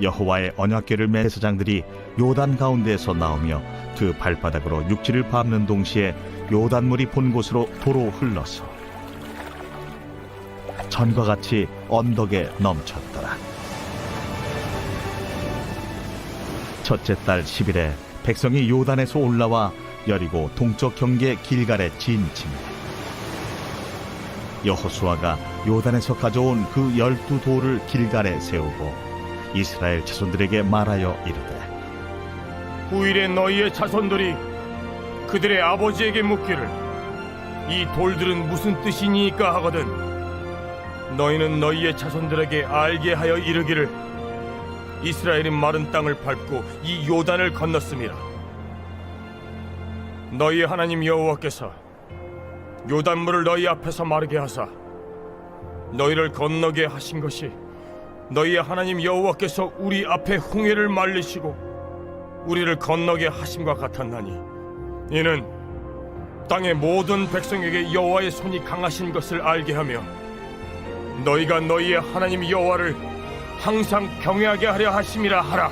여호와의 언약궤를 맨 제사장들이 요단 가운데에서 나오며 그 발바닥으로 육지를 밟는 동시에 요단물이 본 곳으로 도로 흘러서 전과 같이 언덕에 넘쳤더라. 첫째 달 10일에 백성이 요단에서 올라와 여리고 동쪽 경계 길갈에 진침해 여호수아가 요단에서 가져온 그 12돌을 길갈에 세우고 이스라엘 자손들에게 말하여 이르되 후일에 너희의 자손들이 그들의 아버지에게 묻기를 이 돌들은 무슨 뜻이니까 하거든 너희는 너희의 자손들에게 알게 하여 이르기를 이스라엘이 마른 땅을 밟고 이 요단을 건넜음이라. 너희의 하나님 여호와께서 요단물을 너희 앞에서 마르게 하사 너희를 건너게 하신 것이 너희의 하나님 여호와께서 우리 앞에 홍해를 말리시고 우리를 건너게 하심과 같았나니 이는 땅의 모든 백성에게 여호와의 손이 강하신 것을 알게 하며 너희가 너희의 하나님 여호와를 항상 경외하게 하려 하심이라 하라.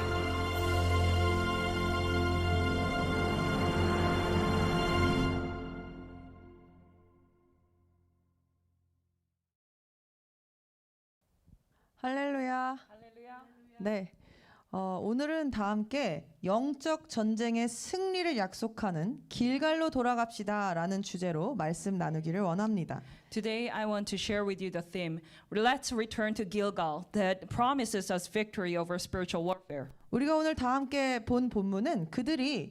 할렐루야. 네. 오늘은 다 함께 영적 전쟁의 승리를 약속하는 길갈로 돌아갑시다라는 주제로 말씀 나누기를 원합니다. Today I want to share with you the theme, let's return to Gilgal, that promises us victory over spiritual warfare. 우리가 오늘 다 함께 본 본문은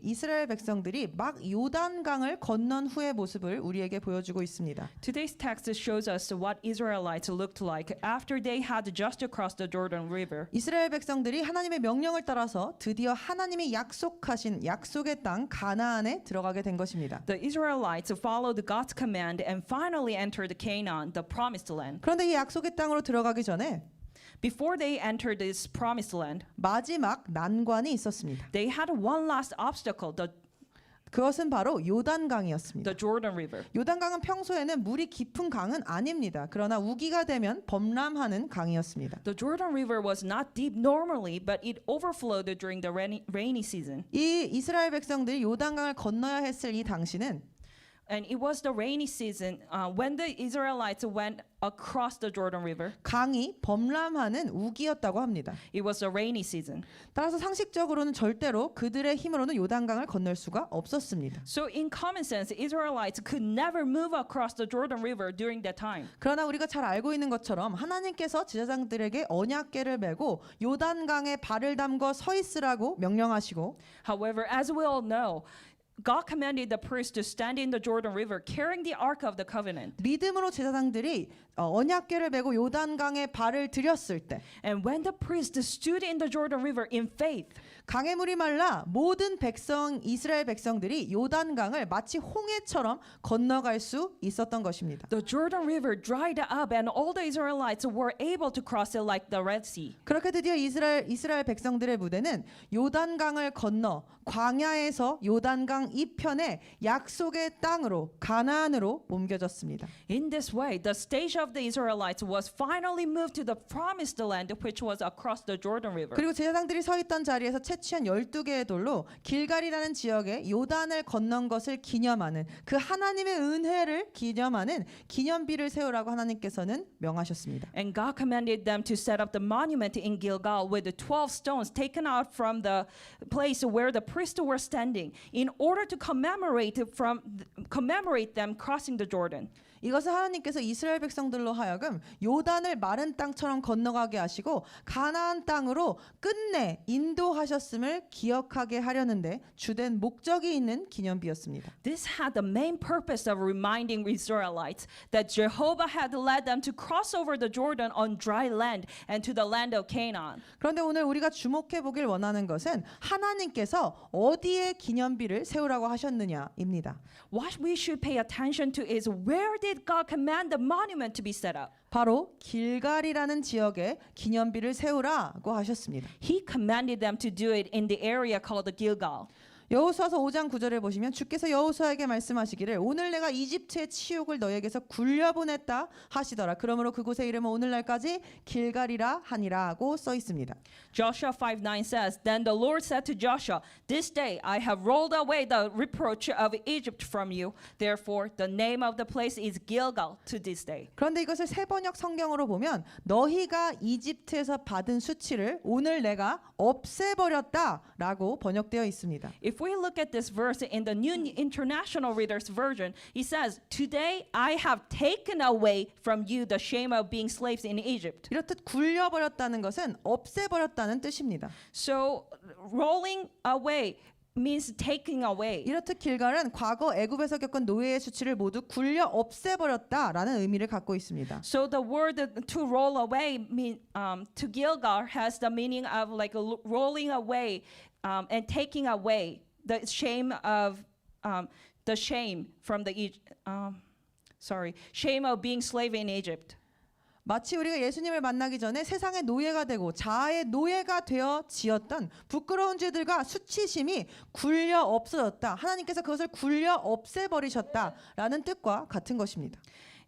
이스라엘 백성들이 막 요단강을 건넌 후의 모습을 우리에게 보여주고 있습니다. Today's text shows us what Israelites looked like after they had just crossed the Jordan River. 이스라엘 백성들이 하나님의 명령을 따라서 드디어 하나님이 약속하신 약속의 땅 가나안에 들어가게 된 것입니다. The Israelites followed God's command and finally entered Canaan, the promised land. 그런데 이 약속의 땅으로 들어가기 전에 Before they entered this promised land, 마지막 난관이 있었습니다. they had one last obstacle, 그것은 바로 요단강이었습니다. the Jordan River. 요단강은 평소에는 물이 깊은 강은 아닙니다. 그러나 우기가 되면 범람하는 강이었습니다. The Jordan River was not deep normally, but it overflowed during the rainy season. 이 이스라엘 백성들이 요단강을 건너야 했을 이 당시는 And it was the rainy season when the Israelites went across the Jordan River. 강이 범람하는 우기였다고 합니다. It was the rainy season. 따라서 상식적으로는 절대로 그들의 힘으로는 요단강을 건널 수가 없었습니다. So in common sense, Israelites could never move across the Jordan River during that time. 그러나 우리가 잘 알고 있는 것처럼 하나님께서 제사장들에게 언약궤를 메고 요단강에 발을 담궈 서 있으라고 명령하시고 However, as we all know, God commanded the priests to stand in the Jordan River carrying the Ark of the Covenant. 믿음으로 제사장들이 언약궤를 메고 요단강에 발을 들였을 때 And when the priests stood in the Jordan River in faith, 강의 물이 말라 모든 이스라엘 백성들이 요단강을 마치 홍해처럼 건너갈 수 있었던 것입니다. the Jordan River dried up and all the Israelites were able to cross it like the Red Sea. 그렇게 드디어 이스라엘 백성들의 무대는 요단강을 건너 광야에서 요단강 이편에 약속의 땅으로 가나안으로 옮겨졌습니다. In this way, the stage of the Israelites was finally moved to the promised land, which was across the Jordan River. 그리고 제사장들이 서 있던 자리에서 채취한 12개의 돌로 길갈이라는 지역에 요단을 건넌 것을 기념하는 그 하나님의 은혜를 기념하는 기념비를 세우라고 하나님께서는 명하셨습니다. And God commanded them to set up the monument in Gilgal with the 12 stones taken out from the place where the priests were standing in order to commemorate them crossing the Jordan. 이것은 하나님께서 이스라엘 백성들로 하여금 요단을 마른 땅처럼 건너가게 하시고 가나안 땅으로 끝내 인도하셨음을 기억하게 하려는데 주된 목적이 있는 기념비였습니다. This had the main purpose of reminding Israelites that Jehovah had led them to cross over the Jordan on dry land and to the land of Canaan. 그런데 오늘 우리가 주목해 보길 원하는 것은 하나님께서 어디에 기념비를 세우라고 하셨느냐입니다. What we should pay attention to is where did God command the monument to be set up? 바로 길갈이라는 지역에 기념비를 세우라고 하셨습니다. He commanded them to do it in the area called the Gilgal. 여호수아서 5장 9절에 보시면 주께서 여호수아에게 말씀하시기를 오늘 내가 이집트의 치욕을 너에게서 굴려보냈다 하시더라. 그러므로 그곳의 이름은 오늘날까지 길갈이라 하니라고 써 있습니다. Joshua 5:9 says, Then the Lord said to Joshua, This day I have rolled away the reproach of Egypt from you. Therefore the name of the place is Gilgal to this day. 그런데 이것을 세번역 성경으로 보면 너희가 이집트에서 받은 수치를 오늘 내가 없애버렸다라고 번역되어 있습니다. If we look at this verse in the New International Reader's Version, it says, Today I have taken away from you the shame of being slaves in Egypt. 이렇듯 굴려버렸다는 것은 없애버렸다는 뜻입니다. So rolling away means taking away. 이렇듯 길갈은 과거 애굽에서 겪은 노예의 수치를 모두 굴려 없애버렸다라는 의미를 갖고 있습니다. So the word to roll away to Gilgal has the meaning of like rolling away and taking away the shame of the shame from the shame of being slave in Egypt. 마치 우리가 예수님을 만나기 전에 세상의 노예가 되고 자아의 노예가 되어 지었던 부끄러운 죄들과 수치심이 굴려 없어졌다. 하나님께서 그것을 굴려 없애버리셨다라는 뜻과 같은 것입니다.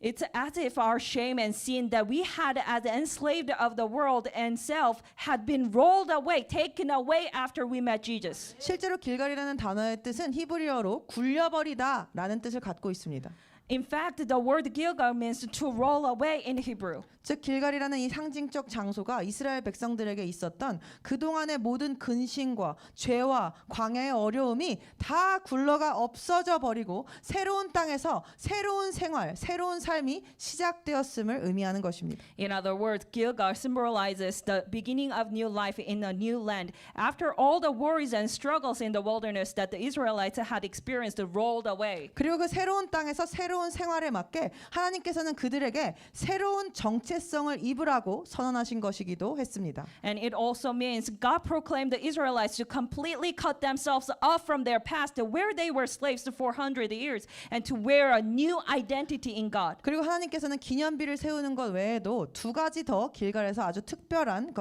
It's as if our shame and sin that we had as enslaved of the world and self had been rolled away, taken away after we met Jesus. 실제로 길갈이라는 단어의 뜻은 히브리어로 굴려버리다라는 뜻을 갖고 있습니다. In fact, the word Gilgal means to roll away in Hebrew. 즉 길갈이라는 이 상징적 장소가 이스라엘 백성들에게 있었던 그동안의 모든 근심과 죄와 광야의 어려움이 다 굴러가 없어져 버리고 새로운 땅에서 새로운 생활, 새로운 삶이 시작되었음을 의미하는 것입니다. In other words, Gilgal symbolizes the beginning of new life in a new land. After all the worries and struggles in the wilderness that the Israelites had experienced rolled away. 그리고 그 새로운 땅에서 새로운 생활에 맞게 하나님께서는 그들에게 새로운 정체성을 입으라고 선언하신 것이기도 했습니다. And it also means God proclaimed the Israelites to completely cut themselves off from their past, where they were slaves for 400 years, and to wear a new identity in God. 그리고 하나님께서는 기념비를 세우는 것 외에도 두 가지 더 길갈에서 아주 특별한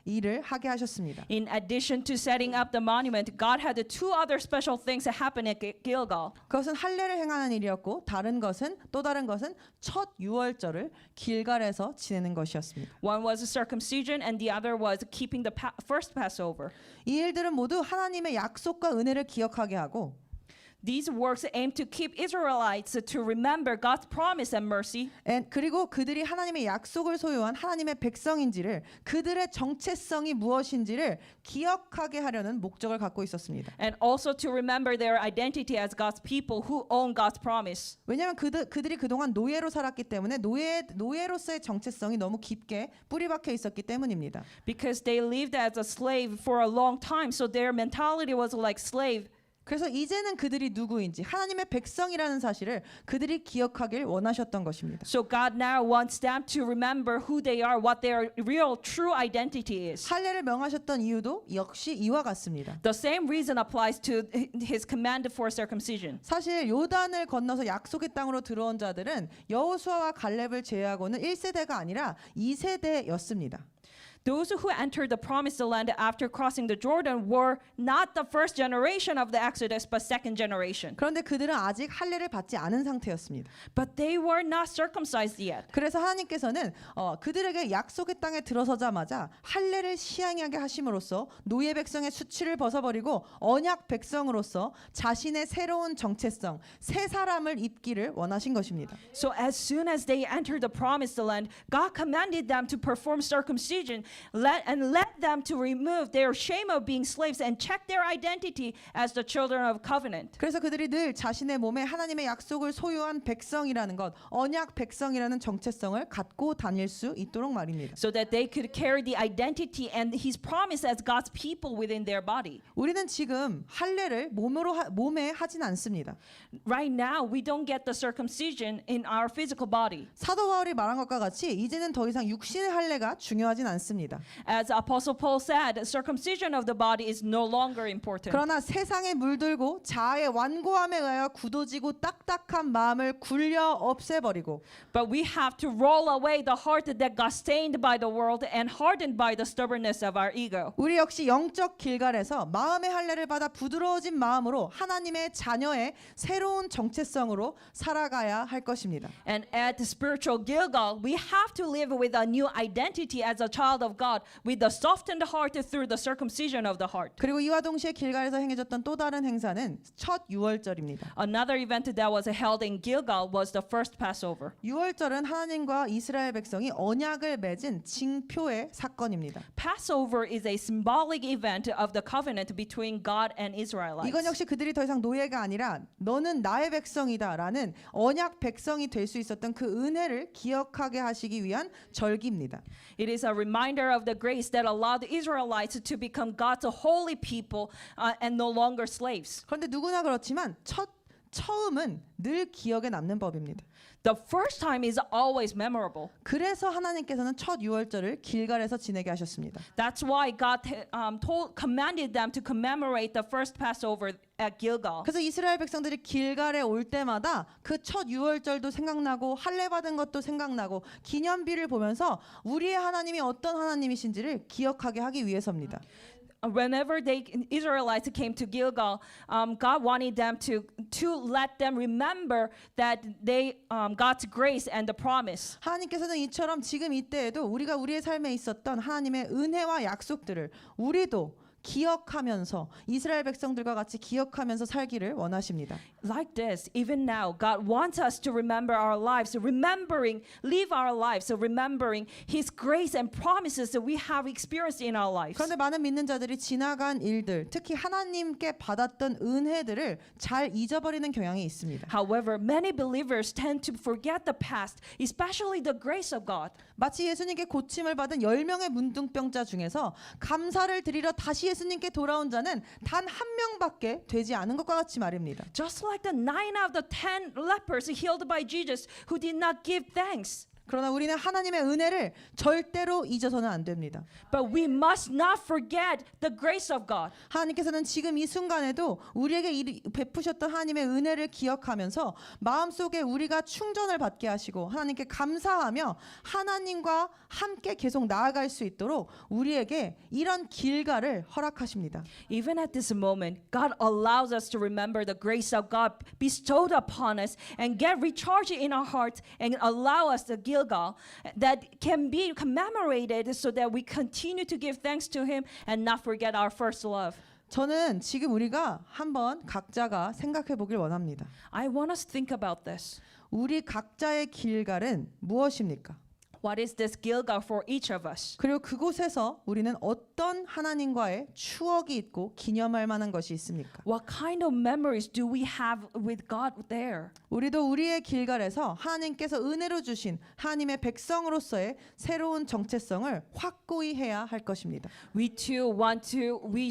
일을 하게 하셨습니다. In addition to setting up the monument, God had two other special things that happened at Gilgal. 그것은 할례를 행하는 일이었고 또 다른 것은 첫 유월절을 길갈에서 지내는 것이었습니다. One was circumcision and the other was keeping the first Passover. 이 일들은 모두 하나님의 약속과 은혜를 기억하게 하고 These works aim to keep Israelites to remember God's promise and mercy. 그리고 그들이 하나님의 약속을 소유한 하나님의 백성인지를 그들의 정체성이 무엇인지를 기억하게 하려는 목적을 갖고 있었습니다. And also to remember their identity as God's people who own God's promise. 왜냐하면 그들이 그동안 노예로 살았기 때문에 노예로서의 정체성이 너무 깊게 뿌리박혀 있었기 때문입니다. Because they lived as a slave for a long time, so their mentality was like slave. 그래서 이제는 그들이 누구인지 하나님의 백성이라는 사실을 그들이 기억하길 원하셨던 것입니다. So God now wants them to remember who they are, what their real true identity is. 할례를 명하셨던 이유도 역시 이와 같습니다. The same reason applies to his command for circumcision. 사실 요단을 건너서 약속의 땅으로 들어온 자들은 여호수아와 갈렙을 제외하고는 1세대가 아니라 2세대였습니다. Those who entered the promised land after crossing the Jordan were not the first generation of the Exodus, but second generation. 그런데 그들은 아직 할례를 받지 않은 상태였습니다. But they were not circumcised yet. 그래서 하나님께서는 그들에게 약속의 땅에 들어서자마자 할례를 시행하게 하심으로써 노예 백성의 수치를 벗어버리고 언약 백성으로서 자신의 새로운 정체성, 새 사람을 입기를 원하신 것입니다. So as soon as they entered the promised land, God commanded them to perform circumcision. Led them to remove their shame of being slaves and check their identity as the children of covenant. 그래서 그들이 늘 자신의 몸에 하나님의 약속을 소유한 백성이라는 것, 언약 백성이라는 정체성을 갖고 다닐 수 있도록 말입니다. So that they could carry the identity and His promise as God's people within their body. 우리는 지금 할례를 몸에 하진 않습니다. Right now, we don't get the circumcision in our physical body. 사도 바울이 말한 것과 같이 이제는 더 이상 육신의 할례가 중요하진 않습니다. 없습니다. As Apostle Paul said, circumcision of the body is no longer important. 그러나 세상에 물들고 자아의 완고함에 의하여 굳어지고 딱딱한 마음을 굴려 없애버리고 But we have to roll away the heart that got stained by the world and hardened by the stubbornness of our ego. 우리 역시 영적 길갈에서 마음의 할례를 받아 부드러워진 마음으로 하나님의 자녀의 새로운 정체성으로 살아가야 할 것입니다. And at the spiritual Gilgal, we have to live with a new identity as a child of God, with the softened heart through the circumcision of the heart. 그리고 이와 동시에 길갈에서 행해졌던 또 다른 행사는 첫 유월절입니다. Another event that was held in Gilgal was the first Passover. 유월절은 하나님과 이스라엘 백성이 언약을 맺은 징표의 사건입니다. Passover is a symbolic event of the covenant between God and Israelites. 이건 역시 그들이 더 이상 노예가 아니라 너는 나의 백성이다라는 언약 백성이 될 수 있었던 그 은혜를 기억하게 하시기 위한 절기입니다. It is a reminder of the grace that allowed the Israelites to become God's holy people and no longer slaves. 그런데 누구나 그렇지만 처음은 늘 기억에 남는 법입니다. The first time is always memorable. 그래서 하나님께서는 첫 유월절을 길갈에서 지내게 하셨습니다. That's why God commanded them to commemorate the first Passover at Gilgal. 그래서 이스라엘 백성들이 길갈에 올 때마다 그 첫 유월절도 생각나고 할례 받은 것도 생각나고 기념비를 보면서 우리의 하나님이 어떤 하나님이신지를 기억하게 하기 위해서입니다. Whenever Israelites came to Gilgal, God wanted them to let them remember that they God's grace and the promise. 하나님께서는 이처럼 지금 이때에도 우리가 우리의 삶에 있었던 하나님의 은혜와 약속들을 우리도 기억하면서 이스라엘 백성들과 같이 기억하면서 살기를 원하십니다. Like this, even now, God wants us to remember our lives, live our lives, remembering His grace and promises that we have experienced in our lives. 그런데 많은 믿는 자들이 지나간 일들, 특히 하나님께 받았던 은혜들을 잘 잊어버리는 경향이 있습니다. However, many believers tend to forget the past, especially the grace of God. 마치 예수님께 고침을 받은 10명의 문둥병자 중에서 감사를 드리러 다시 예수님께 돌아온 자는 단 한 명밖에 되지 않은 것과 같이 말입니다. Just like the 9 out of the 10 lepers healed by Jesus who did not give thanks. 그러나 우리는 하나님의 은혜를 절대로 잊어서는 안 됩니다. But we must not forget the grace of God. 하나님께서는 지금 이 순간에도 우리에게 베푸셨던 하나님의 은혜를 기억하면서 마음속에 우리가 충전을 받게 하시고 하나님께 감사하며 하나님과 함께 계속 나아갈 수 있도록 우리에게 이런 길가를 허락하십니다. Even at this moment, God allows us to remember the grace of God bestowed upon us and get recharged in our hearts and allow us to Gilgal that can be commemorated so that we continue to give thanks to Him and not forget our first love. 저는 지금 우리가 한번 각자가 생각해 보길 원합니다. I want us to think about this. 우리 각자의 길갈은 무엇입니까? What is this Gilgal for each of us? 그리고 그곳에서 우리는 어떤 하나님과의 추억이 있고 기념할 만한 것이 있습니까? What kind of memories do we have with God there? 우리도 우리의 길갈에서 하나님께서 은혜로 주신 하나님의 백성으로서의 새로운 정체성을 확고히 해야 할 것입니다. We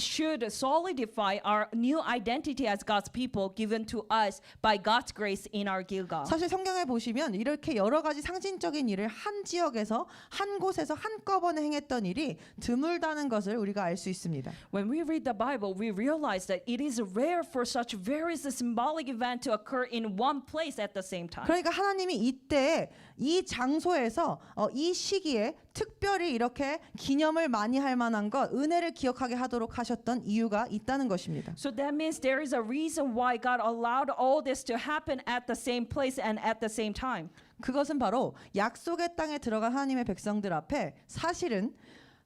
should solidify our new identity as God's people given to us by God's grace in our Gilgal. 사실 성경에 보시면 이렇게 여러 가지 상징적인 일을 한 지역에서 한 곳에서 한꺼번에 행했던 일이 드물다는 것을 우리가 알 수 있습니다. When we read the Bible, we realize that it is rare for such various symbolic event to occur in one place at the same time. 그러니까 하나님이 이때 이 장소에서 이 시기에 특별히 이렇게 기념을 많이 할 만한 것, 은혜를 기억하게 하도록 하셨던 이유가 있다는 것입니다. So that means there is a reason why God allowed all this to happen at the same place and at the same time. 그것은 바로 약속의 땅에 들어간 하나님의 백성들 앞에 사실은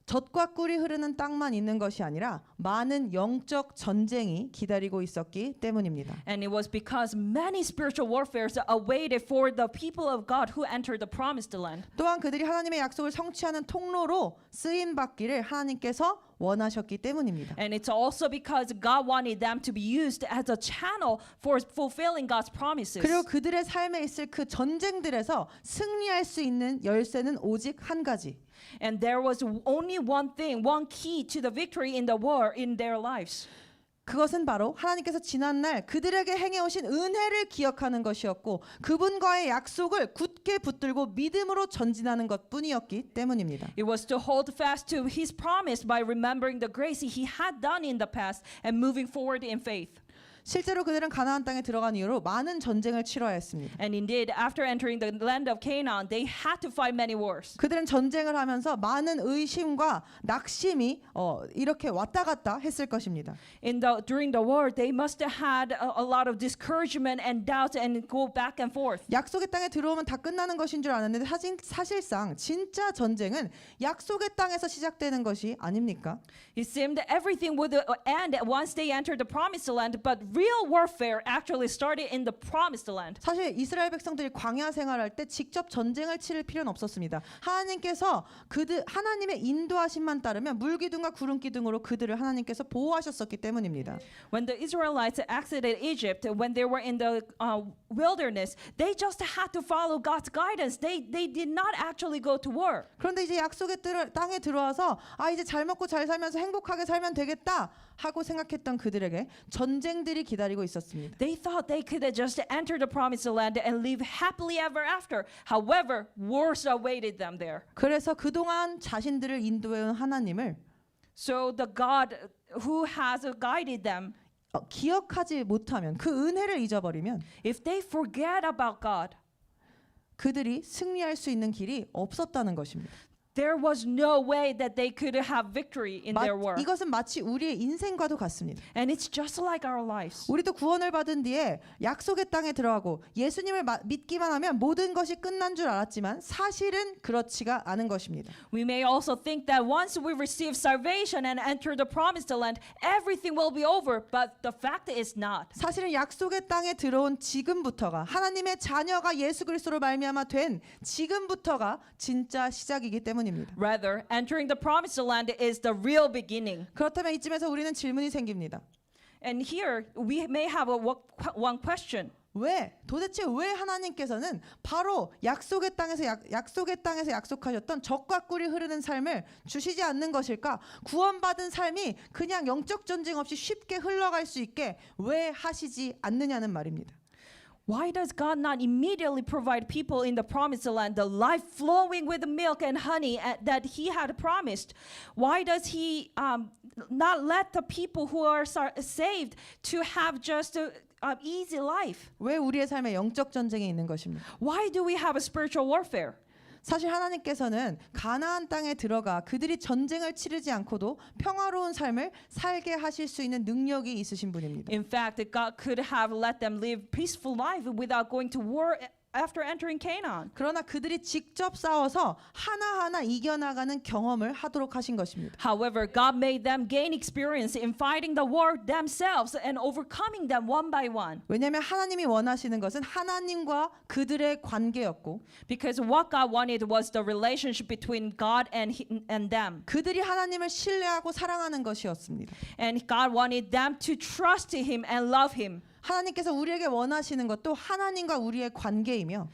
젖과 꿀이 흐르는 땅만 있는 것이 아니라 많은 영적 전쟁이 기다리고 있었기 때문입니다. And it was because many spiritual warfares awaited for the people of God who entered the promised land. 또한 그들이 하나님의 약속을 성취하는 통로로 쓰임 받기를 하나님께서 원하셨기 때문입니다. And it's also because God wanted them to be used as a channel for fulfilling God's promises. 그리고 그들의 삶에 있을 그 전쟁들에서 승리할 수 있는 열쇠는 오직 한 가지. And there was only one thing, one key to the victory in the war in their lives. 그것은 바로 하나님께서 지난날 그들에게 행해오신 은혜를 기억하는 것이었고 그분과의 약속을 굳게 붙들고 믿음으로 전진하는 것뿐이었기 때문입니다. It was to hold fast to his promise by remembering the grace he had done in the past and moving forward in faith. 실제로 그들은 가나안 땅에 들어간 이후로 많은 전쟁을 치러야 했습니다. And indeed, after entering the land of Canaan, they had to fight many wars. 그들은 전쟁을 하면서 많은 의심과 낙심이 이렇게 왔다 갔다 했을 것입니다. During the war, they must have had a lot of discouragement and doubt and go back and forth. 약속의 땅에 들어오면 다 끝나는 것인 줄 아는데 사실상 진짜 전쟁은 약속의 땅에서 시작되는 것이 아닙니까? It seemed that everything would end once they entered the promised land, but real warfare actually started in the promised land. 사실 이스라엘 백성들이 광야 생활할 때 직접 전쟁을 치를 필요는 없었습니다. 하나님께서 하나님의 인도하심만 따르면 물기둥과 구름기둥으로 그들을 하나님께서 보호하셨었기 때문입니다. When the Israelites exited Egypt, when they were in the wilderness, they just had to follow God's guidance. They did not actually go to war. 그런데 이제 약속의 땅에 들어와서 이제 잘 먹고 잘 살면서 행복하게 살면 되겠다 하고 생각했던 그들에게 전쟁들이 기다리고 있었습니다. They thought they could just enter the promised land and live happily ever after. However, wars awaited them there. 그래서 그동안 자신들을 인도해온 하나님을 So the God who has guided them, 기억하지 못하면 그 은혜를 잊어버리면 if they forget about God, 그들이 승리할 수 있는 길이 없었다는 것입니다. there was no way that they could have victory in their war. 이것은 마치 우리의 인생과도 같습니다. And it's just like our lives. 우리도 구원을 받은 뒤에 약속의 땅에 들어가고 예수님을 믿기만 하면 모든 것이 끝난 줄 알았지만 사실은 그렇지가 않은 것입니다. We may also think that once we receive salvation and enter the promised land, everything will be over, but the fact is not. 사실은 약속의 땅에 들어온 지금부터가 하나님의 자녀가 예수 그리스도로 말미암아 된 지금부터가 진짜 시작이기 때문입니다. Rather, entering the promised land is the real beginning. 그렇다면 이쯤에서 우리는 질문이 생깁니다. And here we may have one question. 도대체 왜 하나님께서는 바로 약속의 땅에서 약속하셨던 젖과 꿀이 흐르는 삶을 주시지 않는 것일까? 구원받은 삶이 그냥 영적 전쟁 없이 쉽게 흘러갈 수 있게 왜 하시지 않느냐는 말입니다. Why does God not immediately provide people in the promised land the life flowing with milk and honey that He had promised? Why does He not let the people who are saved to have just an easy life? 왜 우리의 삶에 영적 전쟁이 있는 것입니까? Why do we have a spiritual warfare? 사실 하나님께서는 가나안 땅에 들어가 그들이 전쟁을 치르지 않고도 평화로운 삶을 살게 하실 수 있는 능력이 있으신 분입니다. In fact, God could have let them live peaceful life without going to war after entering Canaan. 그러나 그들이 직접 싸워서 하나하나 이겨나가는 경험을 하도록 하신 것입니다. However, God made them gain experience in fighting the war themselves and overcoming them one by one. 왜냐하면 하나님이 원하시는 것은 하나님과 그들의 관계였고 Because what God wanted was the relationship between God and them. 그들이 하나님을 신뢰하고 사랑하는 것이었습니다. And God wanted them to trust Him and love Him. 하나님께서 우리에게 원하시는 것도 하나님과 우리의 관계이며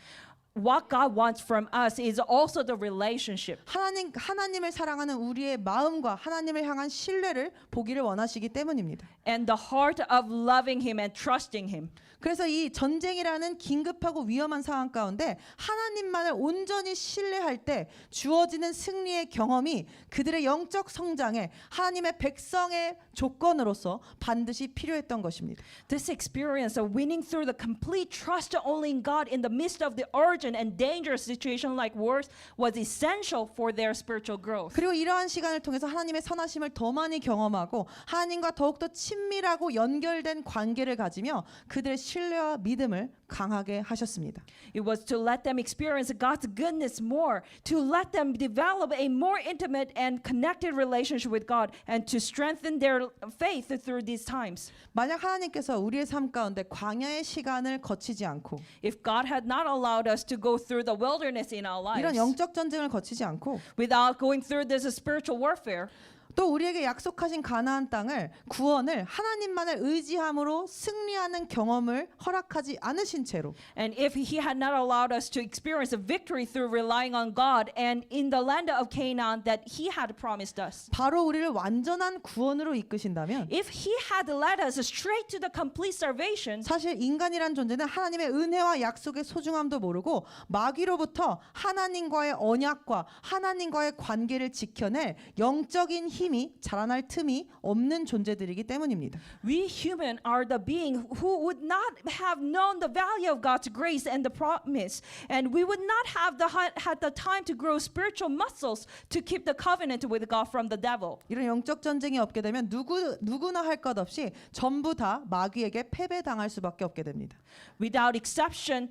What God wants from us is also the relationship. 하나님을 사랑하는 우리의 마음과 하나님을 향한 신뢰를 보기를 원하시기 때문입니다. And the heart of loving Him and trusting Him. 그래서 이 전쟁이라는 긴급하고 위험한 상황 가운데 하나님만을 온전히 신뢰할 때 주어지는 승리의 경험이 그들의 영적 성장에 하나님의 백성의 조건으로서 반드시 필요했던 것입니다. This experience of winning through the complete trust only in God in the midst of the urgent and dangerous situation like wars was essential for their spiritual growth. 그리고 이러한 시간을 통해서 하나님의 선하심을 더 많이 경험하고 하나님과 더욱더 친밀하고 연결된 관계를 가지며 그들의 신뢰와 믿음을 강하게 하셨습니다. It was to let them experience God's goodness more, to let them develop a more intimate and connected relationship with God, and to strengthen their faith through these times. 만약 하나님께서 우리의 삶 가운데 광야의 시간을 거치지 않고 If God had not allowed us to go through the wilderness in our 이런 lives, 영적 전쟁을 거치지 않고 without going through this spiritual warfare, 또 우리에게 약속하신 가나안 땅을 구원을 하나님만을 의지함으로 승리하는 경험을 허락하지 않으신 채로 And if he had not allowed us to experience a victory through relying on God and in the land of Canaan that he had promised us. 바로 우리를 완전한 구원으로 이끄신다면 If he had led us straight to the complete salvation, 사실 인간이란 존재는 하나님의 은혜와 약속의 소중함도 모르고 마귀로부터 하나님과의 언약과 하나님과의 관계를 지켜낼 영적인 힘이 자라날 틈이 없는 존재들이기 때문입니다. we human are the being who would not have known the value of God's grace and the promise, and we would not have had the time to grow spiritual muscles to keep the covenant with God from the devil. 이런 영적 전쟁이 없게 되면 누구나 할 것 없이 전부 다 마귀에게 패배당할 수밖에 없게 됩니다. Without exception,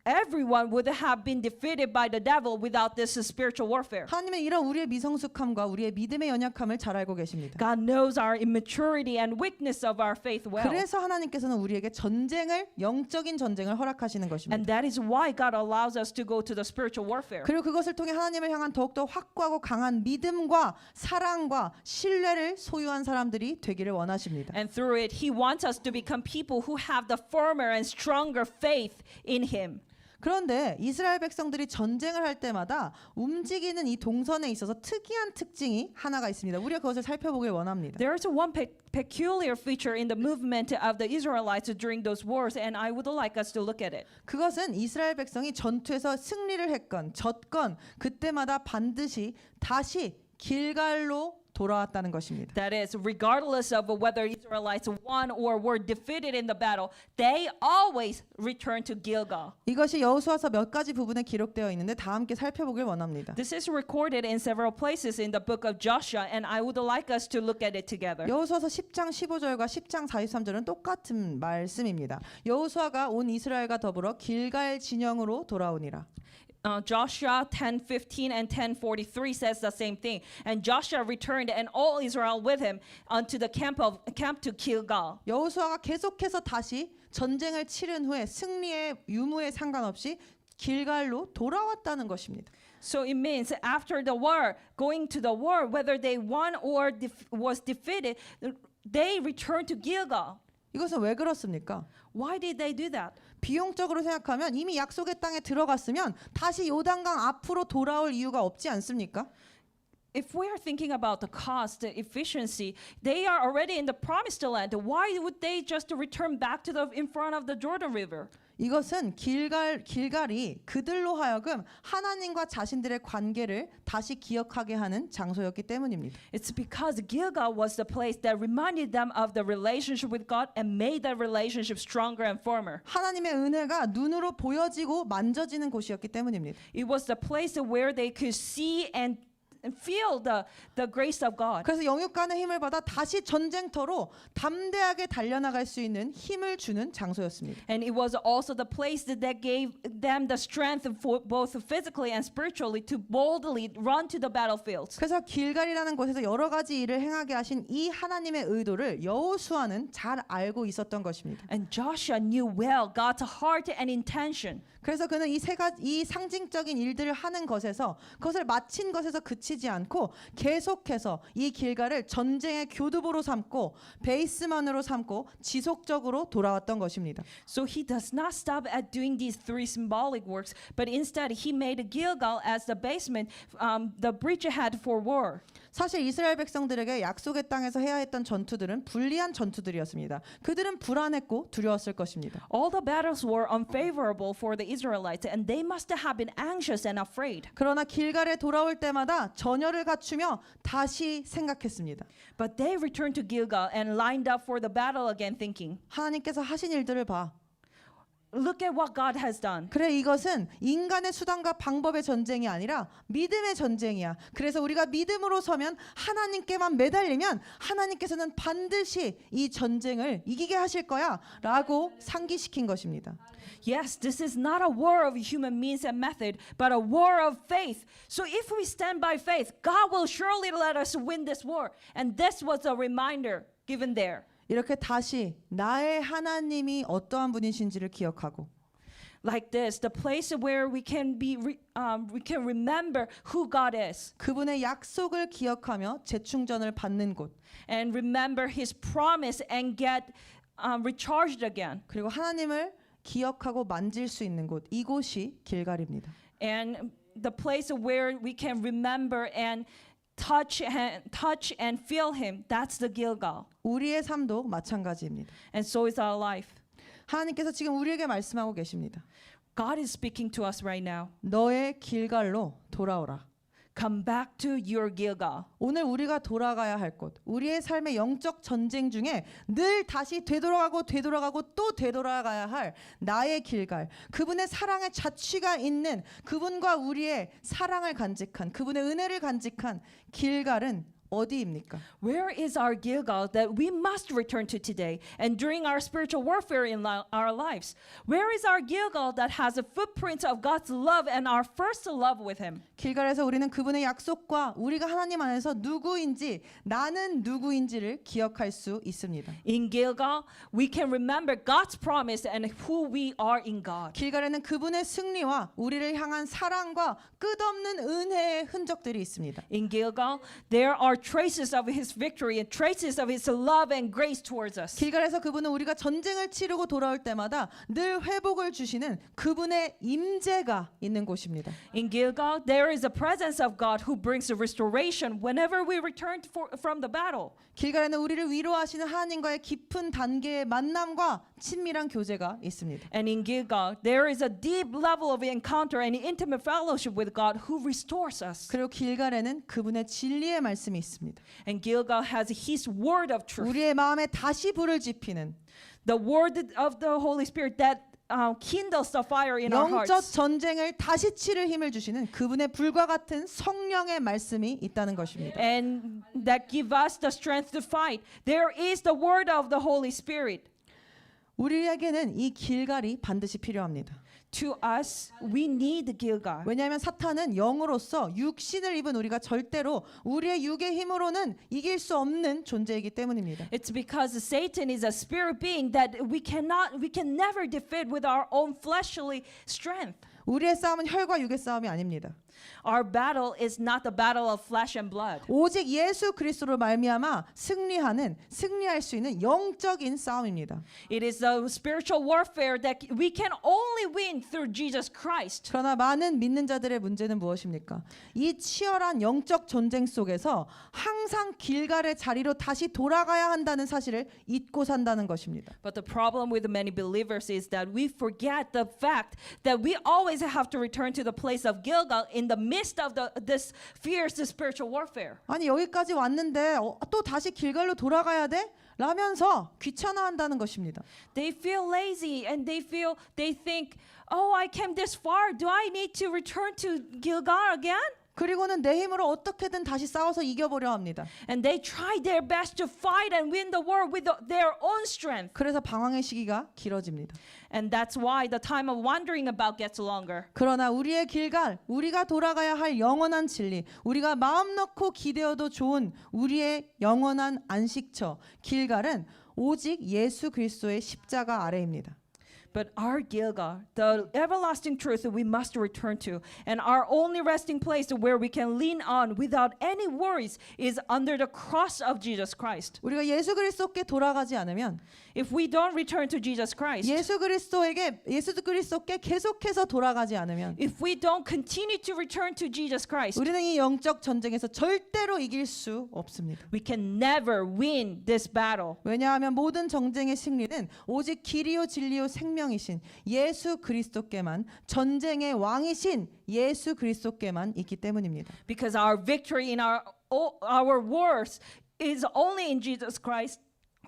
everyone would have been defeated by the devil without this spiritual warfare. 하나님은 이런 우리의 미성숙함과 우리의 믿음의 연약함을 잘 알고 계십니다. God knows our immaturity and weakness of our faith well. 그래서 하나님께서는 우리에게 영적인 전쟁을 허락하시는 것입니다. And that is why God allows us to go to the spiritual warfare. 그리고 그것을 통해 하나님을 향한 더욱더 확고하고 강한 믿음과 사랑과 신뢰를 소유한 사람들이 되기를 원하십니다. And through it, He wants us to become people who have the firmer and stronger faith in Him. 그런데 이스라엘 백성들이 전쟁을 할 때마다 움직이는 이 동선에 있어서 특이한 특징이 하나가 있습니다. 우리가 그것을 살펴보길 원합니다. There is one peculiar feature in the movement of the Israelites during those wars, and I would like us to look at it. 그것은 이스라엘 백성이 전투에서 승리를 했건 졌건 그때마다 반드시 다시 길갈로 돌아왔다는 것입니다. That is, regardless of whether Israelites won or were defeated in the battle, they always return to Gilgal. 이것이 여호수아서 몇 가지 부분에 기록되어 있는데 다 함께 살펴보길 원합니다. This is recorded in several places in the book of Joshua, and I would like us to look at it together. 여호수아서 10장 15절과 10장 43절은 똑같은 말씀입니다. 여호수아가 온 이스라엘과 더불어 길갈 진영으로 돌아오니라. Joshua 10:15 and 10:43 says the same thing. And Joshua returned and all Israel with him unto the camp to Gilgal. 여호수아가 계속해서 다시 전쟁을 치른 후에 승리의 유무에 상관없이 길갈로 돌아왔다는 것입니다. So it means after the war, going to the war, whether they won or was defeated, they returned to Gilgal. 이것은 왜 그렇습니까? Why did they do that? 비용적으로 생각하면 이미 약속의 땅에 들어갔으면 다시 요단강 앞으로 돌아올 이유가 없지 않습니까? If we are thinking about the cost, the efficiency, they are already in the promised land. Why would they just return back to in front of the Jordan River? 이것은 길갈이 그들로 하여금 하나님과 자신들의 관계를 다시 기억하게 하는 장소였기 때문입니다. It's because Gilgal was the place that reminded them of the relationship with God and made that relationship stronger and firmer. 하나님의 은혜가 눈으로 보여지고 만져지는 곳이었기 때문입니다. It was the place where they could see and feel the grace of God. 그래서 영육간의 힘을 받아 다시 전쟁터로 담대하게 달려나갈 수 있는 힘을 주는 장소였습니다. And it was also the place that gave them the strength for both physically and spiritually to boldly run to the battlefields. 그래서 길갈이라는 곳에서 여러 가지 일을 행하게 하신 이 하나님의 의도를 여호수아는 잘 알고 있었던 것입니다. And Joshua knew well God's heart and intention. 그래서 그는 이 상징적인 일들을 하는 것에서 그것을 마친 것에서 그치지 않고 계속해서 이 길갈을 전쟁의 교두보로 삼고 베이스만으로 삼고 지속적으로 돌아왔던 것입니다. So he does not stop at doing these three symbolic works, but instead he made Gilgal as the basement, the bridgehead for war. 사실 이스라엘 백성들에게 약속의 땅에서 해야 했던 전투들은 불리한 전투들이었습니다. 그들은 불안했고 두려웠을 것입니다. All the battles were unfavorable for the Israelites, and they must have been anxious and afraid. 그러나 길갈에 돌아올 때마다 전열을 갖추며 다시 생각했습니다. But they returned to Gilgal and lined up for the battle again, thinking, 하나님께서 하신 일들을 봐. look at what God has done. 그래 이것은 인간의 수단과 방법의 전쟁이 아니라 믿음의 전쟁이야. 그래서 우리가 믿음으로 서면 하나님께만 매달리면 하나님께서는 반드시 이 전쟁을 이기게 하실 거야 라고 상기시킨 것입니다. Yes, this is not a war of human means and method, but a war of faith. So if we stand by faith, God will surely let us win this war. And this was a reminder given there. 이렇게 다시 나의 하나님이 어떠한 분이신지를 기억하고 like this, the place where we can we can remember who God is 그분의 약속을 기억하며 재충전을 받는 곳, and remember His promise and get recharged again. 그리고 하나님을 기억하고 만질 수 있는 곳, 이곳이 길갈입니다. And the place where we can remember and touch and feel Him, that's the Gilgal. 우리의 삶도 마찬가지입니다. And so is our life. 하나님께서 지금 우리에게 말씀하고 계십니다. God is speaking to us right now. 너의 길갈로 돌아오라. Come back to your Gilgal. 오늘 우리가 돌아가야 할 곳, 우리의 삶의 영적 전쟁 중에 늘 다시 되돌아가고 또 되돌아가야 할 나의 길갈, 그분의 사랑의 자취가 있는, 그분과 우리의 사랑을 간직한, 그분의 은혜를 간직한 길갈은 어디입니까? Where is our Gilgal that we must return to today and during our spiritual warfare in our lives? Where is our Gilgal that has a footprint of God's love and our first love with Him? 길갈에서 우리는 그분의 약속과 우리가 하나님 안에서 누구인지, 나는 누구인지를 기억할 수 있습니다. In Gilgal, we can remember God's promise and who we are in God. 길갈에는 그분의 승리와 우리를 향한 사랑과 끝없는 은혜의 흔적들이 있습니다. In Gilgal, there are traces of His victory and traces of His love and grace towards us. 길갈에서 그분은 우리가 전쟁을 치르고 돌아올 때마다 늘 회복을 주시는 그분의 임재가 있는 곳입니다. In Gilgal, there is a presence of God who brings a restoration whenever we return from the battle. 길갈에는 우리를 위로하시는 하나님과의 깊은 단계의 만남과 친밀한 교제가 있습니다. And in Gilgal, there is a deep level of encounter and intimate fellowship with God who restores us. 그리고 길갈에는 그분의 진리의 말씀이 있습니다. And Gilgal has His word of truth, 우리의 마음에 다시 불을 지피는 the word of the Holy Spirit that kindles the fire in our 영적 hearts. 전쟁을 다시 치를 힘을 주시는 그분의 불과 같은 성령의 말씀이 있다는 것입니다. And that give us the strength to fight. There is the word of the Holy Spirit. 우리에게는 이 길갈이 반드시 필요합니다. To us, we need Gilgal. 왜냐하면 사탄은 영으로서 육신을 입은 우리가 절대로 우리의 육의 힘으로는 이길 수 없는 존재이기 때문입니다. It's because Satan is a spirit being that we can never defeat with our own fleshly strength. 우리의 싸움은 혈과 육의 싸움이 아닙니다. Our battle is not the battle of flesh and blood. 오직 예수 그리스도로 말미암아 승리할 수 있는 영적인 싸움입니다. It is a spiritual warfare that we can only win through Jesus Christ. 그러나 많은 믿는 자들의 문제는 무엇입니까? 이 치열한 영적 전쟁 속에서 항상 길갈의 자리로 다시 돌아가야 한다는 사실을 잊고 산다는 것입니다. But the problem with many believers is that we forget the fact that we always have to return to the place of Gilgal in the midst of this fierce spiritual warfare. 아니 여기까지 왔는데 또 다시 길갈로 돌아가야 돼? 라면서 귀찮아한다는 것입니다. They feel lazy and they think, oh, I came this far. Do I need to return to Gilgal again? 그리고는 내 힘으로 어떻게든 다시 싸워서 이겨보려 합니다. And they try their best to fight and win the war with their own strength. 그래서 방황의 시기가 길어집니다. And that's why the time of wandering about gets longer. 그러나 우리의 길갈, 우리가 돌아가야 할 영원한 진리, 우리가 마음 놓고 기대어도 좋은 우리의 영원한 안식처, 길갈은 오직 예수 그리스도의 십자가 아래입니다. But our Gilgal, the everlasting truth that we must return to, and our only resting place where we can lean on without any worries is under the cross of Jesus Christ. 우리가 예수 그리스도께 돌아가지 않으면 If we don't return to Jesus Christ, 예수 그리스도께 계속해서 돌아가지 않으면 if we don't continue to return to Jesus Christ, 우리는 이 영적 전쟁에서 절대로 이길 수 없습니다. we can never win this battle. 왜냐하면 모든 전쟁의 승리는 오직 길이요 진리요 생명이신 예수 그리스도께만, 전쟁의 왕이신 예수 그리스도께만 있기 때문입니다. Because our victory in our wars is only in Jesus Christ,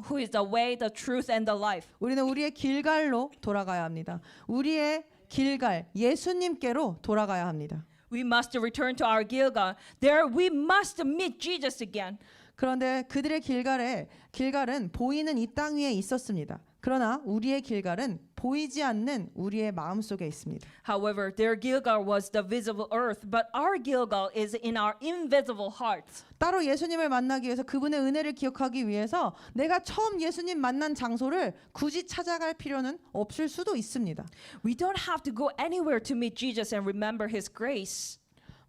who is the way, the truth, and the life. 우리는 우리의 길갈로 돌아가야 합니다. 우리의 길갈 예수님께로 돌아가야 합니다. We must return to our Gilgal. There we must meet Jesus again. 그런데 그들의 길갈은 보이는 이 땅 위에 있었습니다. 그러나 우리의 길갈은 보이지 않는 우리의 마음속에 있습니다. However, their Gilgal was the visible earth, but our Gilgal is in our invisible hearts. 따로 예수님을 만나기 위해서 그분의 은혜를 기억하기 위해서 내가 처음 예수님 만난 장소를 굳이 찾아갈 필요는 없을 수도 있습니다. We don't have to go anywhere to meet Jesus and remember his grace.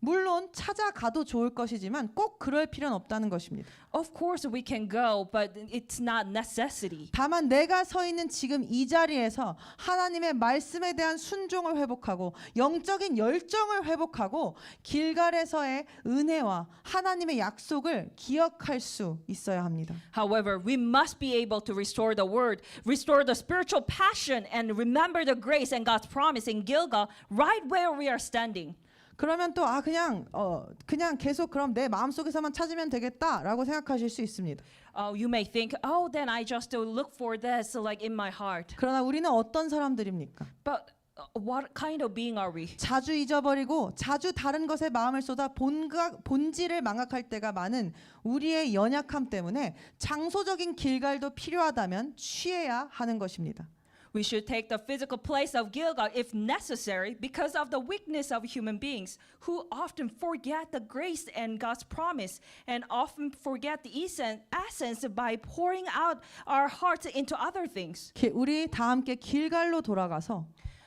물론 찾아가도 좋을 것이지만 꼭 그럴 필요는 없다는 것입니다. Of course we can go, but it's not necessity. 다만 내가 서 있는 지금 이 자리에서 하나님의 말씀에 대한 순종을 회복하고 영적인 열정을 회복하고 길갈에서의 은혜와 하나님의 약속을 기억할 수 있어야 합니다. However, we must be able to restore the word, restore the spiritual passion, and remember the grace and God's promise in Gilgal right where we are standing. 그러면 또 그냥 계속 그럼 내 마음속에서만 찾으면 되겠다라고 생각하실 수 있습니다. You may think, oh, then I just look for this like in my heart. 그러나 우리는 어떤 사람들입니까? But what kind of being are we? 자주 잊어버리고 자주 다른 것에 마음을 쏟아 본질을 망각할 때가 많은 우리의 연약함 때문에 장소적인 길갈도 필요하다면 취해야 하는 것입니다. We should take the physical place of Gilgal if necessary because of the weakness of human beings who often forget the grace and God's promise and often forget the essence by pouring out our hearts into other things. 우리 다 함께 길갈로 돌아가서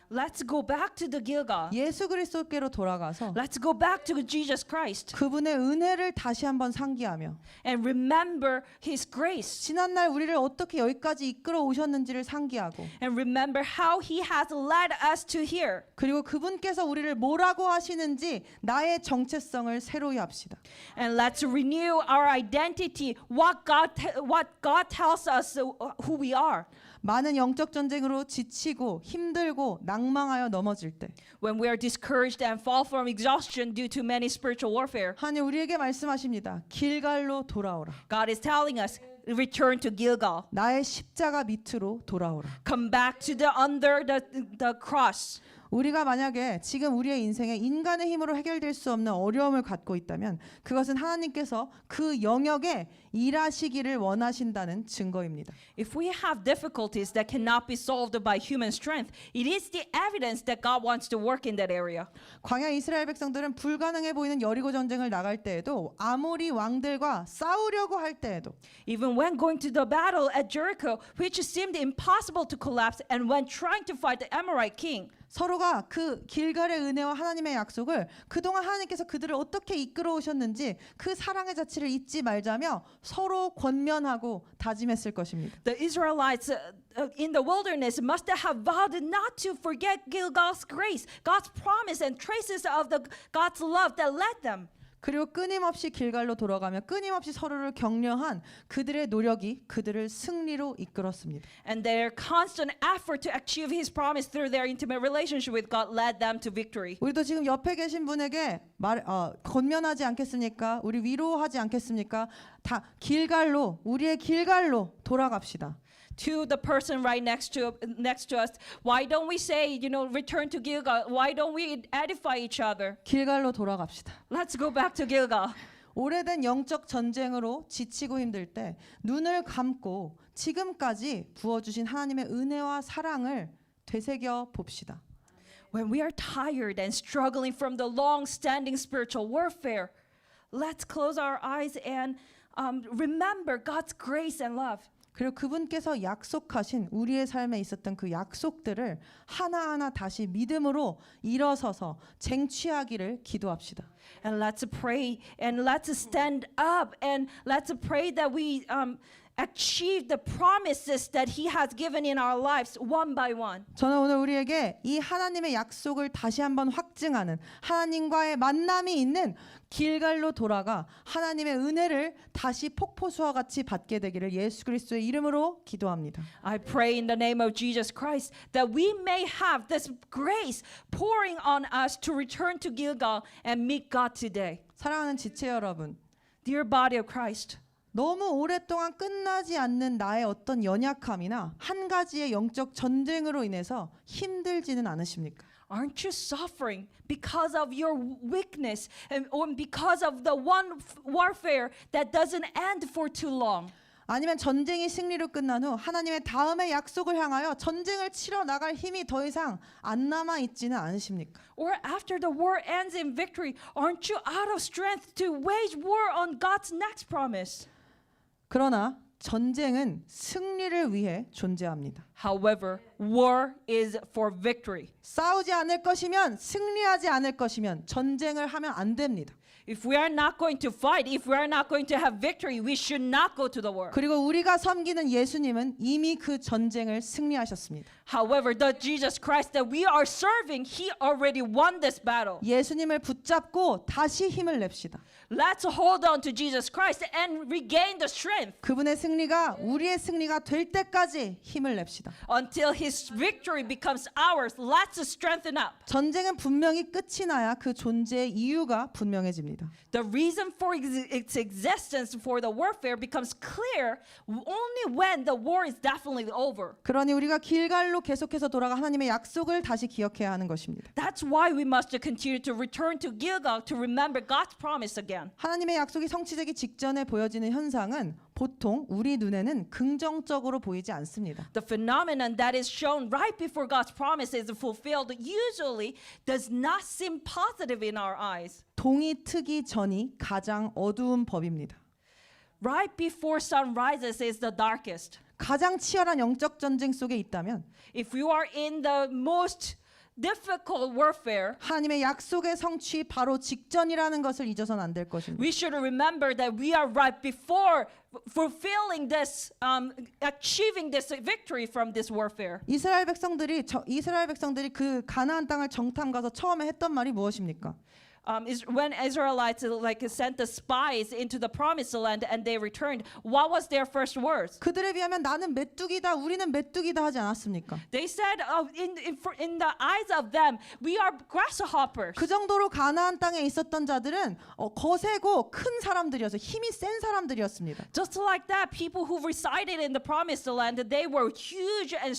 Let's go back to the Gilgal. 예수 그리스도께로 돌아가서 Let's go back to Jesus Christ 그분의 은혜를 다시 한번 상기하며 and remember his grace 지난날 우리를 어떻게 여기까지 이끌어 오셨는지를 상기하고 and remember how he has led us to here. 그리고 그분께서 우리를 뭐라고 하시는지 나의 정체성을 새로이 합시다. And let's renew our identity, what God tells us who we are. 많은 영적 전쟁으로 지치고 힘들고 낭망하여 넘어질 때 When we are discouraged and fall from exhaustion due to many spiritual warfare, 하나님 우리에게 말씀하십니다. 길갈로 돌아오라. God is telling us, return to Gilgal. 나의 십자가 밑으로 돌아오라. Come back to under the cross. 우리가 만약에 지금 우리의 인생에 인간의 힘으로 해결될 수 없는 어려움을 갖고 있다면 그것은 하나님께서 그 영역에 일하시기를 원하신다는 증거입니다. If we have difficulties that cannot be solved by human strength, it is the evidence that God wants to work in that area. 광야 이스라엘 백성들은 불가능해 보이는 여리고 전쟁을 나갈 때에도 아모리 왕들과 싸우려고 할 때에도 Even when going to the battle at Jericho, which seemed impossible to collapse, and when trying to fight the Amorite king, 서로가 그 길갈의 은혜와 하나님의 약속을 그동안 하나님께서 그들을 어떻게 이끌어 오셨는지 그 사랑의 자취를 잊지 말자며 서로 권면하고 다짐했을 것입니다. the Israelites in the wilderness must have vowed not to forget Gilgal's grace, God's promise, and traces of God's love that led them. 그리고 끊임없이 길갈로 돌아가며 끊임없이 서로를 격려한 그들의 노력이 그들을 승리로 이끌었습니다. And their constant effort to achieve His promise through their intimate relationship with God led them to victory. 우리도 지금 옆에 계신 분에게 권면하지 않겠습니까? 우리 위로하지 않겠습니까? 다 길갈로 우리의 길갈로 돌아갑시다. To the person right next to us, why don't we say, return to Gilgal? Why don't we edify each other? 길갈로 돌아갑시다. Let's go back to Gilgal. 오래된 영적 전쟁으로 지치고 힘들 때 눈을 감고 지금까지 부어주신 하나님의 은혜와 사랑을 되새겨 봅시다. When we are tired and struggling from the long-standing spiritual warfare, let's close our eyes and remember God's grace and love. 그리고 그분께서 약속하신 우리의 삶에 있었던 그 약속들을 하나하나 다시 믿음으로 일어서서 쟁취하기를 기도합시다. And let's pray and let's stand up and let's pray that we achieve the promises that He has given in our lives one by one. 저는 오늘 우리에게 이 하나님의 약속을 다시 한번 확증하는 하나님과의 만남이 있는 길갈로 돌아가 하나님의 은혜를 다시 폭포수와 같이 받게 되기를 예수 그리스도의 이름으로 기도합니다. I pray in the name of Jesus Christ that we may have this grace pouring on us to return to Gilgal and meet God today. 사랑하는 지체 여러분, Dear body of Christ, 너무 오랫동안 끝나지 않는 나의 어떤 연약함이나 한 가지의 영적 전쟁으로 인해서 힘들지는 않으십니까? aren't you suffering because of your weakness or because of the one warfare that doesn't end for too long? 아니면 전쟁이 승리로 끝난 후 하나님의 다음의 약속을 향하여 전쟁을 치러 나갈 힘이 더 이상 안 남아 있지는 않으십니까? Or after the war ends in victory, aren't you out of strength to wage war on God's next promise? 그러나 전쟁은 승리를 위해 존재합니다. However, war is for victory. 싸우지 않을 것이면 승리하지 않을 것이면 전쟁을 하면 안 됩니다. If we are not going to fight, if we are not going to have victory, we should not go to the war. 그리고 우리가 섬기는 예수님은 이미 그 전쟁을 승리하셨습니다. However, the Jesus Christ that we are serving, he already won this battle. 예수님을 붙잡고 다시 힘을 냅시다. Let's hold on to Jesus Christ and regain the strength 그분의 승리가 우리의 승리가 될 때까지 힘을 냅시다. until his victory becomes ours. Let's strengthen up. 전쟁은 분명히 끝이 나야 그 존재의 이유가 분명해집니다. The reason for its existence for the warfare becomes clear only when the war is definitely over. 그러니 우리가 길갈로 계속해서 돌아가 하나님의 약속을 다시 기억해야 하는 것입니다. That's why we must continue to return to Gilgal to remember God's promise again. 하나님의 약속이 성취되기 직전에 보여지는 현상은 보통 우리 눈에는 긍정적으로 보이지 않습니다. The phenomenon that is shown right before God's promise is fulfilled usually does not seem positive in our eyes. 동이 트기 전이 가장 어두운 법입니다. Right before sun rises is the darkest. 가장 치열한 영적 전쟁 속에 있다면 If you are in the most difficult warfare, 하나님의 약속의 성취 바로 직전이라는 것을 잊어서는 안 될 것입니다. we should remember that we are right before fulfilling this, achieving this victory from this warfare. 이스라엘 백성들이 그 가나안 땅을 정탐 가서 처음에 했던 말이 무엇입니까? When Israelites sent the spies into the promised land and they returned, what was their first words? 그들에 비하면 나는 메뚜기다, 우리는 메뚜기다 하지 않았습니까? They said, in the eyes of them, we are grasshoppers. 그 정도로 가나안 땅에 있었던 자들은 거세고 큰 사람들이어서 힘이 센 사람들이었습니다. Just like that, people who resided in the promised land, they were huge and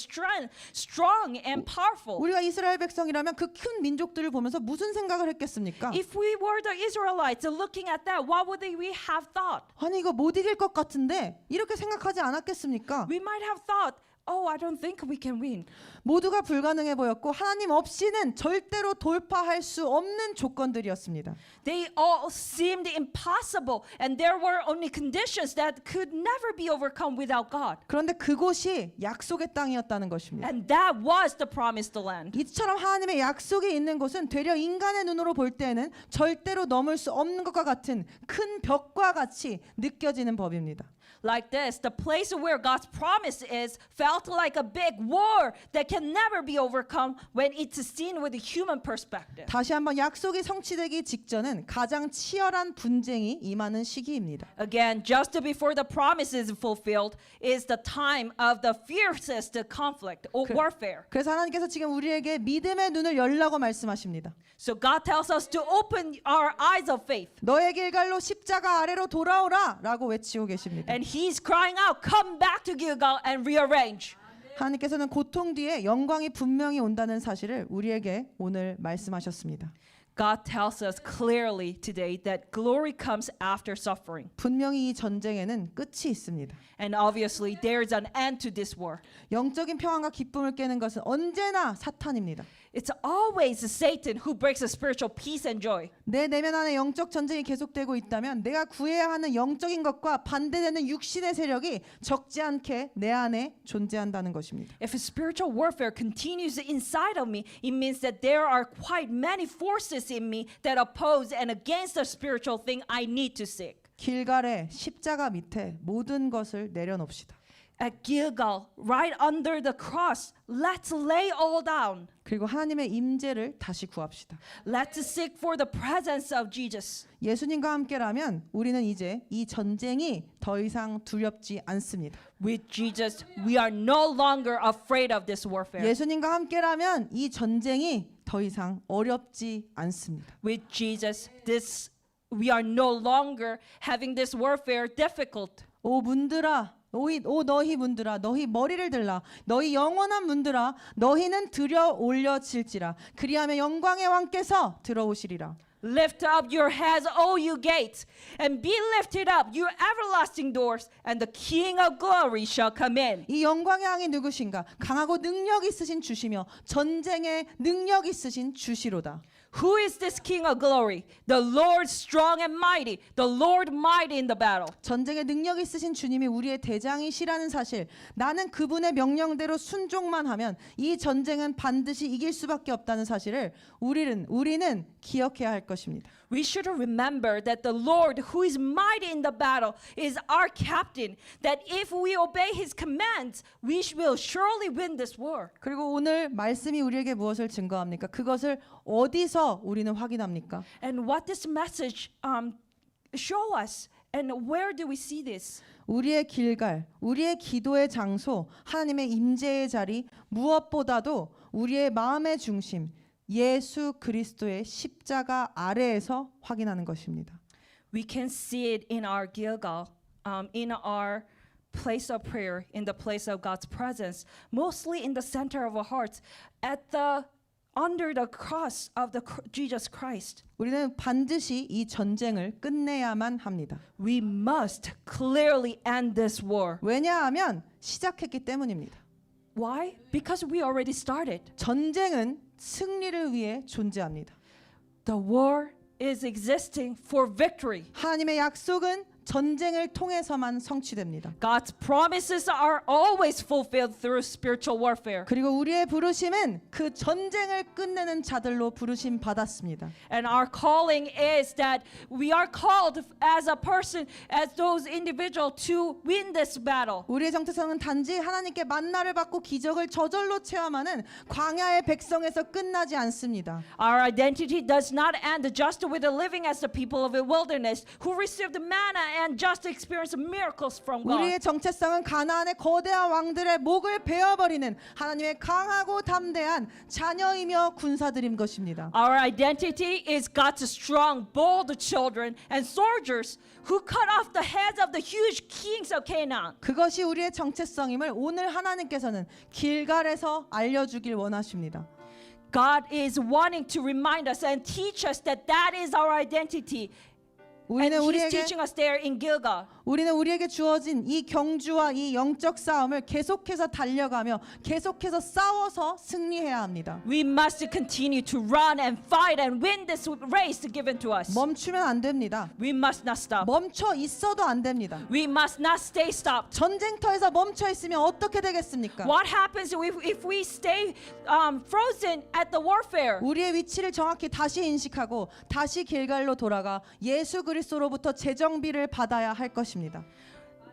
strong and powerful. 우리가 이스라엘 백성이라면 그 큰 민족들을 보면서 무슨 생각을 했겠습니까? If we were the Israelites looking at that, what would we have thought? 아니 이거 못 이길 것 같은데 이렇게 생각하지 않았겠습니까? We might have thought, oh, I don't think we can win. 모두가 불가능해 보였고 하나님 없이는 절대로 돌파할 수 없는 조건들이었습니다. They all seemed impossible, and there were only conditions that could never be overcome without God. 그런데 그곳이 약속의 땅이었다는 것입니다. And that was the promised land. 이처럼 하나님의 약속이 있는 곳은 되려 인간의 눈으로 볼 때는 절대로 넘을 수 없는 것과 같은 큰 벽과 같이 느껴지는 법입니다. Like this, the place where God's promise is felt like a big war that can never be overcome when it's seen with a human perspective. 다시 한번 약속이 성취되기 직전은 가장 치열한 분쟁이 임하는 시기입니다. Again, just before the promise is fulfilled is the time of the fiercest conflict or warfare. 그래서 하나님께서 지금 우리에게 믿음의 눈을 열라고 말씀하십니다. So God tells us to open our eyes of faith. 너의 길갈로 십자가 아래로 돌아오라 라고 외치고 계십니다. And he's crying out, come back to Gilgal and rearrange. 하나님께서는 고통 뒤에 영광이 분명히 온다는 사실을 우리에게 오늘 말씀하셨습니다. God tells us clearly today that glory comes after suffering. 분명히 이 전쟁에는 끝이 있습니다. And obviously there is an end to this war. 영적인 평안과 기쁨을 깨는 것은 언제나 사탄입니다. It's always Satan who breaks the spiritual peace and joy. 내 내면 안에 영적 전쟁이 계속되고 있다면 내가 구해야 하는 영적인 것과 반대되는 육신의 세력이 적지 않게 내 안에 존재한다는 것입니다. If spiritual warfare continues inside of me, it means that there are quite many forces in me that oppose and against the spiritual thing I need to seek. 길갈의 십자가 밑에 모든 것을 내려놓읍시다. At Gilgal, right under the cross, let's lay all down. 그리고 하나님의 임재를 다시 구합시다. Let's seek for the presence of Jesus. 예수님과 함께라면 우리는 이제 이 전쟁이 더 이상 두렵지 않습니다. With Jesus, we are no longer afraid of this warfare. 예수님과 함께라면 이 전쟁이 더 이상 어렵지 않습니다. With Jesus, we are no longer having this warfare difficult. 오 문들아 오 너희 문들아 너희 머리를 들라 너희 영원한 문들아 너희는 들여 올려질지라 그리하면 영광의 왕께서 들어오시리라. Lift up your heads, O you gates, and be lifted up, you everlasting doors, and the King of glory shall come in. 이 영광의 왕이 누구신가? 강하고 능력 있으신 주시며 전쟁에 능력 있으신 주시로다. Who is this King of glory? The Lord strong and mighty, the Lord mighty in the battle. 전쟁에 능력 있으신 주님이 우리의 대장이시라는 사실, 나는 그분의 명령대로 순종만 하면 이 전쟁은 반드시 이길 수밖에 없다는 사실을 우리는 기억해야 할 것입니다. We should remember that the Lord, who is mighty in the battle, is our captain. That if we obey His commands, we will surely win this war. 그리고 오늘 말씀이 우리에게 무엇을 증거합니까? 그것을 어디서 우리는 확인합니까? And what this message show us, and where do we see this? 우리의 길갈, 우리의 기도의 장소, 하나님의 임재의 자리, 무엇보다도 우리의 마음의 중심, 예수 그리스도의 십자가 아래에서 확인하는 것입니다. We can see it in our Gilgal, in our place of prayer, in the place of God's presence, mostly in the center of our hearts, under the cross of Jesus Christ. 우리는 반드시 이 전쟁을 끝내야만 합니다. We must clearly end this war. 왜냐하면 시작했기 때문입니다. Why? Because we already started. 전쟁은 승리를 위해 존재합니다. The war is existing for victory. 하나님의 약속은 전쟁을 통해서만 성취됩니다. God's promises are always fulfilled through spiritual warfare. 그리고 우리의 부르심은 그 전쟁을 끝내는 자들로 부르심 받았습니다. And our calling is that we are called as a person, as those individuals to win this battle. 우리의 정체성은 단지 하나님께 만나를 받고 기적을 저절로 체험하는 광야의 백성에서 끝나지 않습니다. Our identity does not end just with living as the people of the wilderness who received manna and just experienced miracles from God. 우리의 정체성은 가나안의 거대한 왕들의 목을 베어버리는 하나님의 강하고 담대한 자녀이며 군사들인 것입니다. Our identity is God's strong, bold children and soldiers who cut off the heads of the huge kings of Canaan. 그것이 우리의 정체성임을 오늘 하나님께서는 길갈에서 알려주길 원하십니다. God is wanting to remind us and teach us that that is our identity. And 우리는 He's teaching us there in Gilgal. 우리는 우리에게 주어진 이 경주와 이 영적 싸움을 계속해서 달려가며 계속해서 싸워서 승리해야 합니다. We must continue to run and fight and win this race given to us. 멈추면 안 됩니다. We must not stop. 멈춰 있어도 안 됩니다. We must not stay stopped. 전쟁터에서 멈춰 있으면 어떻게 되겠습니까? What happens if we stay frozen at the warfare? 우리의 위치를 정확히 다시 인식하고 다시 길갈로 돌아가 예수 그리스도로부터 재정비를 받아야 할 것입니다.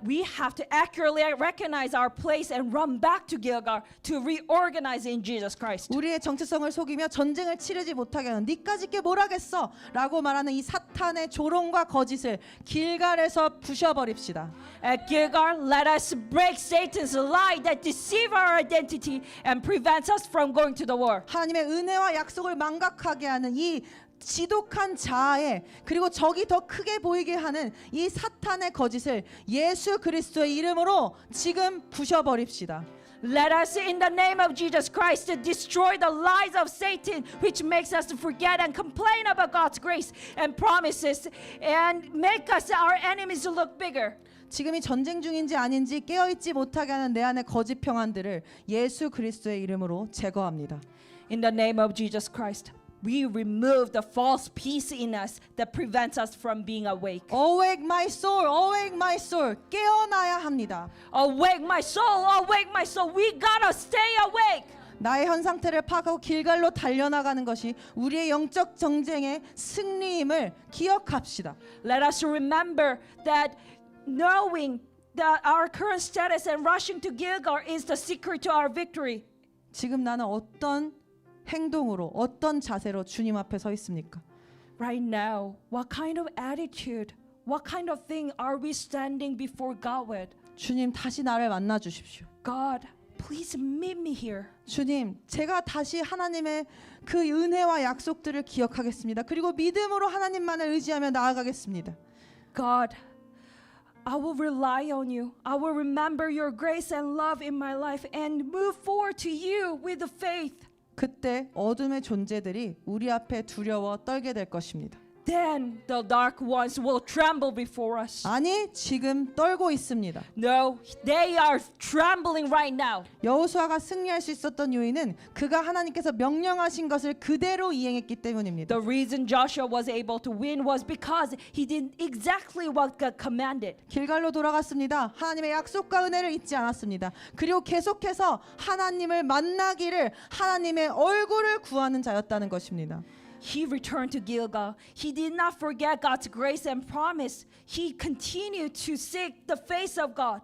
We have to accurately recognize our place and run back to Gilgal to reorganize in Jesus Christ. 우리의 정체성을 속이며 전쟁을 치르지 못하게 하는 니까짓 게 뭘 하겠어 라고 말하는 이 사탄의 조롱과 거짓을 길갈에서 부셔버립시다. At Gilgal, let us break Satan's lie that deceive our identity and prevents us from going to the war. 하나님의 은혜와 약속을 망각하게 하는 이 지독한 자아에 그리고 적이 더 크게 보이게 하는 이 사탄의 거짓을 예수 그리스도의 이름으로 지금 부셔버립시다. Let us, in the name of Jesus Christ, destroy the lies of Satan, which makes us forget and complain about God's grace and promises, and make us our enemies look bigger. 지금이 전쟁 중인지 아닌지 깨어있지 못하게 하는 내 안의 거짓 평안들을 예수 그리스도의 이름으로 제거합니다. In the name of Jesus Christ, we remove the false peace in us that prevents us from being awake. Awake my soul, awake my soul. 깨어나야 합니다. Awake my soul, awake my soul. We gotta stay awake. 나의 현 상태를 파악하고 길갈로 달려나가는 것이 우리의 영적 전쟁의 승리임을 기억합시다. Let us remember that knowing that our current status and rushing to Gilgal is the secret to our victory. 지금 나는 어떤 행동으로 어떤 자세로 주님 앞에 서 있습니까? Right now, what kind of attitude, what kind of thing are we standing before God with? 주님 다시 나를 만나 주십시오. God, please meet me here. 주님, 제가 다시 하나님의 그 은혜와 약속들을 기억하겠습니다. 그리고 믿음으로 하나님만을 의지하며 나아가겠습니다. God, I will rely on you. I will remember your grace and love in my life and move forward to you with faith. 그때 어둠의 존재들이 우리 앞에 두려워 떨게 될 것입니다. Then the dark ones will tremble before us. 아니, 지금 떨고 있습니다. No, they are trembling right now. 여호수아가 승리할 수 있었던 요인은 그가 하나님께서 명령하신 것을 그대로 이행했기 때문입니다. The reason Joshua was able to win was because he did exactly what God commanded. 길갈로 돌아갔습니다. 하나님의 약속과 은혜를 잊지 않았습니다. 그리고 계속해서 하나님을 만나기를, 하나님의 얼굴을 구하는 자였다는 것입니다. He returned to Gilgal. He did not forget God's grace and promise. He continued to seek the face of God.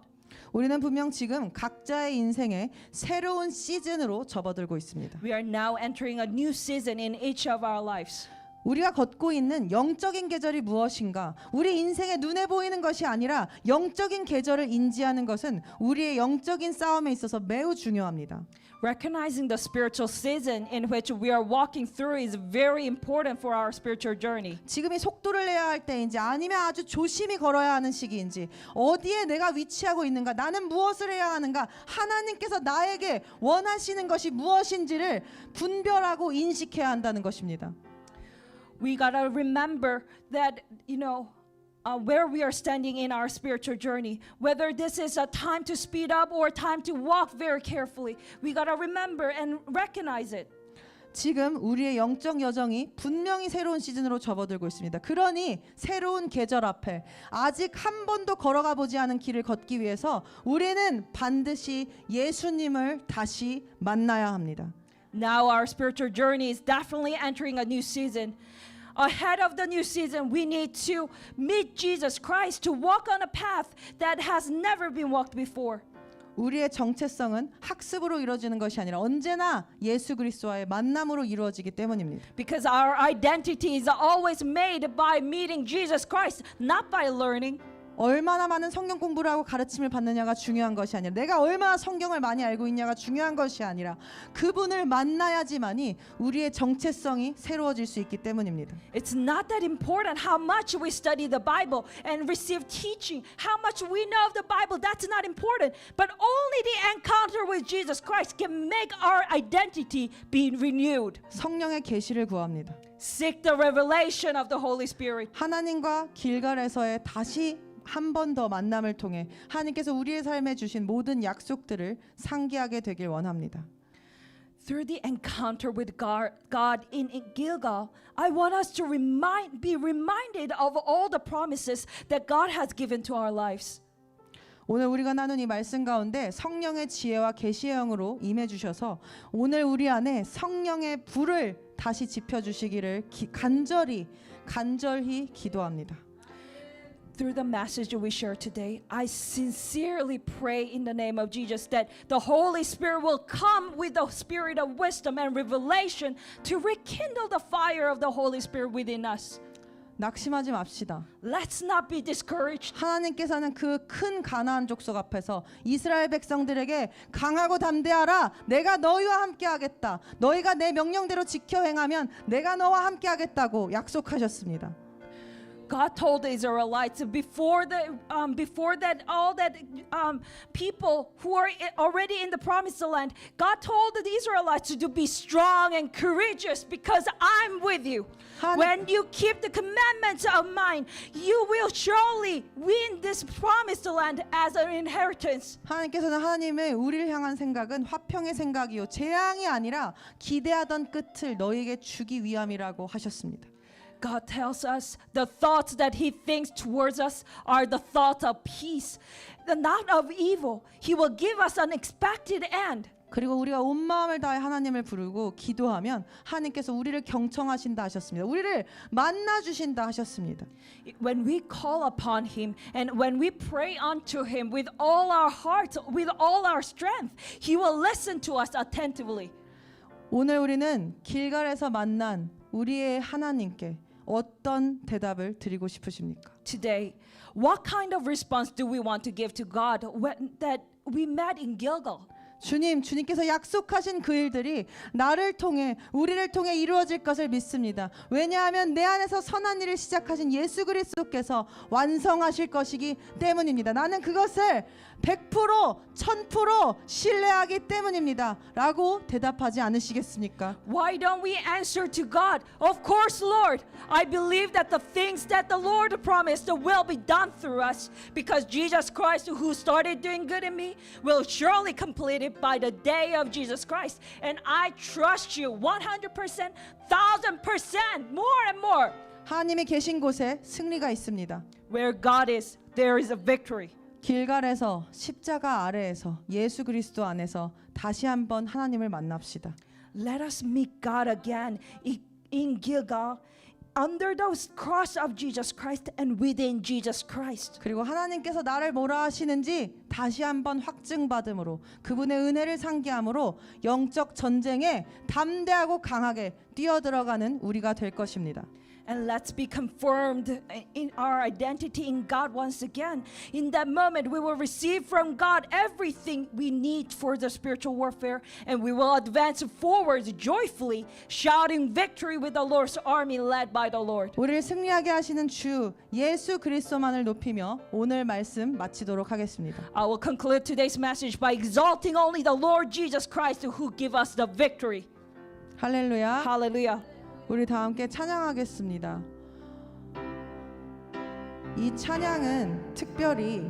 우리는 분명 지금 각자의 인생에 새로운 시즌으로 접어들고 있습니다. We are now entering a new season in each of our lives. 우리가 걷고 있는 영적인 계절이 무엇인가? 우리 인생에 눈에 보이는 것이 아니라 영적인 계절을 인지하는 것은 우리의 영적인 싸움에 있어서 매우 중요합니다. Recognizing the spiritual season in which we are walking through is very important for our spiritual journey. 지금이 속도를 내야 할 때인지 아니면 아주 조심히 걸어야 하는 시기인지, 어디에 내가 위치하고 있는가, 나는 무엇을 해야 하는가, 하나님께서 나에게 원하시는 것이 무엇인지를 분별하고 인식해야 한다는 것입니다. We gotta remember that, where we are standing in our spiritual journey, whether this is a time to speed up or time to walk very carefully, we gotta remember and recognize it. 지금 우리의 영적 여정이 분명히 새로운 시즌으로 접어들고 있습니다. 그러니 새로운 계절 앞에 아직 한 번도 걸어가 보지 않은 길을 걷기 위해서 우리는 반드시 예수님을 다시 만나야 합니다. Now our spiritual journey is definitely entering a new season. Ahead of the new season, we need to meet Jesus Christ, to walk on a path that has never been walked before. 우리의 정체성은 학습으로 이루어지는 것이 아니라 언제나 예수 그리스도와의 만남으로 이루어지기 때문입니다. Because our identity is always made by meeting Jesus Christ, not by learning. 얼마나 많은 성경 공부를 하고 가르침을 받느냐가 중요한 것이 아니라, 내가 얼마나 성경을 많이 알고 있냐가 중요한 것이 아니라, 그분을 만나야지만이 우리의 정체성이 새로워질 수 있기 때문입니다. It's not that important how much we study the Bible and receive teaching, how much we know of the Bible. That's not important. But only the encounter with Jesus Christ can make our identity be renewed. 성령의 계시를 구합니다. Seek the revelation of the Holy Spirit. 하나님과 길갈에서의 다시 한 번 더 만남을 통해 하나님께서 우리의 삶에 주신 모든 약속들을 상기하게 되길 원합니다. Through the encounter with God in Gilgal, I want us to be reminded of all the promises that God has given to our lives. 오늘 우리가 나눈 이 말씀 가운데 성령의 지혜와 계시의 영으로 임해 주셔서 오늘 우리 안에 성령의 불을 다시 지펴 주시기를 간절히 기도합니다. Through the message we share today, I sincerely pray in the name of Jesus that the Holy Spirit will come with the spirit of wisdom and revelation to rekindle the fire of the Holy Spirit within us. 낙심하지 맙시다. Let's not be discouraged. 하나님께서는 그 큰 가나안 족속 앞에서 이스라엘 백성들에게 강하고 담대하라. 내가 너희와 함께 하겠다. 너희가 내 명령대로 지켜 행하면 내가 너와 함께 하겠다고 약속하셨습니다. God told the Israelites before that all that people who are already in the promised land, God told the Israelites to be strong and courageous because I'm with you. When you keep the commandments of mine, you will surely win this promised land as an inheritance. 하나님께서는 하나님의 우리를 향한 생각은 화평의 생각이요 재앙이 아니라 기대하던 끝을 너희에게 주기 위함이라고 하셨습니다. God tells us the thoughts that He thinks towards us are the thoughts of peace, not of evil. He will give us an expected end. 그리고 우리가 온 마음을 다해 하나님을 부르고 기도하면 하나님께서 우리를 경청하신다 하셨습니다. 우리를 만나 주신다 하셨습니다. When we call upon Him and when we pray unto Him with all our hearts, with all our strength, He will listen to us attentively. 오늘 우리는 길갈에서 만난 우리의 하나님께 어떤 대답을 드리고 싶으십니까? Today, what kind of response do we want to give to God when that we met in Gilgal? 주님께서 약속하신 그 일들이 나를 통해 우리를 통해 이루어질 것을 믿습니다. 왜냐하면 내 안에서 선한 일을 시작하신 예수 그리스도께서 완성하실 것이기 때문입니다. 나는 그것을 100%, 1000% 신뢰하기 때문입니다. 라고 대답하지 않으시겠습니까? Why don't we answer to God? Of course, Lord. I believe that the things that the Lord promised will be done through us because Jesus Christ, who started doing good in me, will surely complete it by the day of Jesus Christ. And I trust you 100%, 1000%, more and more. 하나님이 계신 곳에 승리가 있습니다. Where God is, there is a victory. 길갈에서 십자가 아래에서 예수 그리스도 안에서 다시 한번 하나님을 만납시다. Let us meet God again in Gilgal, under the cross of Jesus Christ and within Jesus Christ. 그리고 하나님께서 나를 뭐라 하시는지 다시 한번 확증받음으로 그분의 은혜를 상기함으로 영적 전쟁에 담대하고 강하게 뛰어들어가는 우리가 될 것입니다. And let's be confirmed in our identity in God once again. In that moment, we will receive from God everything we need for the spiritual warfare, and we will advance forward joyfully, shouting victory with the Lord's army led by the Lord. 우리를 승리하게 하시는 주 예수 그리스도만을 높이며 오늘 말씀 마치도록 하겠습니다. I will conclude today's message by exalting only the Lord Jesus Christ who give us the victory. 할렐루야. Hallelujah. 우리 다 함께 찬양하겠습니다. 이 찬양은 특별히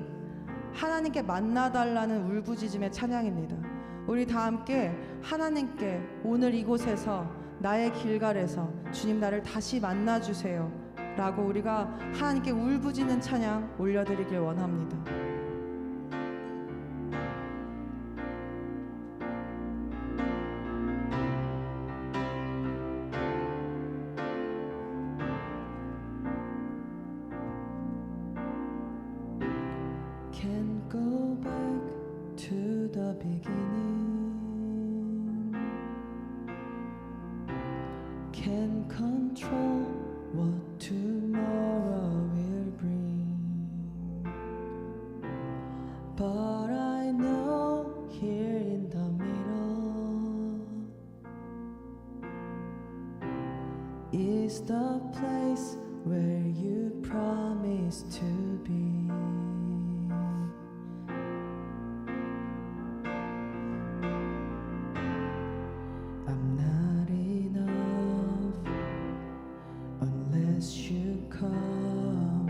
하나님께 만나달라는 울부짖음의 찬양입니다. 우리 다 함께 하나님께 오늘 이곳에서 나의 길갈에서 주님 나를 다시 만나주세요 라고 우리가 하나님께 울부짖는 찬양 올려드리길 원합니다. Can't go back to the beginning. Can't control what tomorrow will bring. But I know here in the middle is the place where you promised to be. I'm not enough unless you come.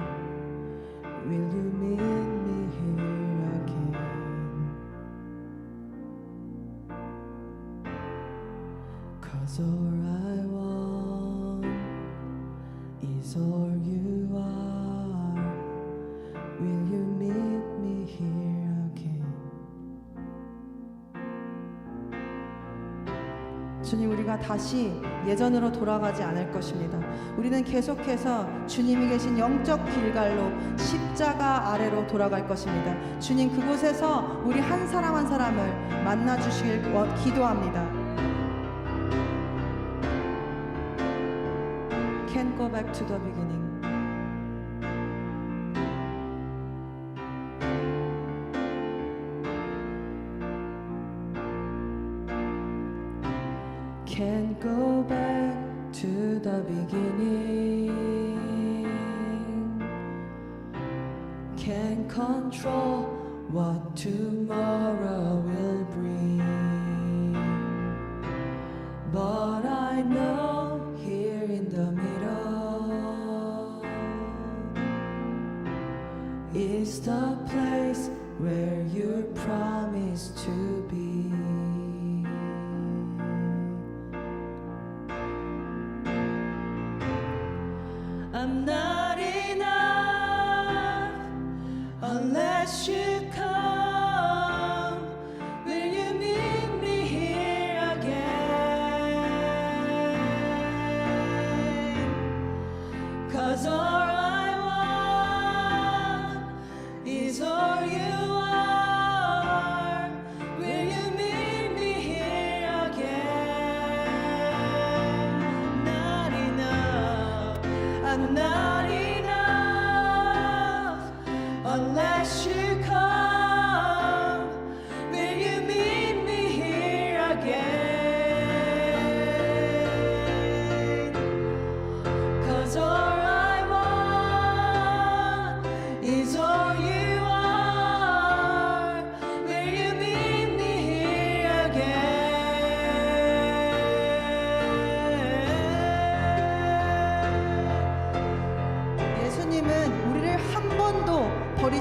Will you meet me here again? Cause all I want is all you are. Will you meet me here again? 주님, 우리가 다시 예전으로 돌아가지 않을 것입니다. 우리는 계속해서 주님이 계신 영적 길갈로 십자가 아래로 돌아갈 것입니다. 주님, 그곳에서 우리 한 사람 한 사람을 만나 주시길 기도합니다. Can't go back to the beginning. Can't go back to the beginning. Can't control what tomorrow will bring. But I know here in the middle is the place where you're promised to be. I'm not enough unless you come. Will you meet me here again? 'Cause all I want is all you are. Will you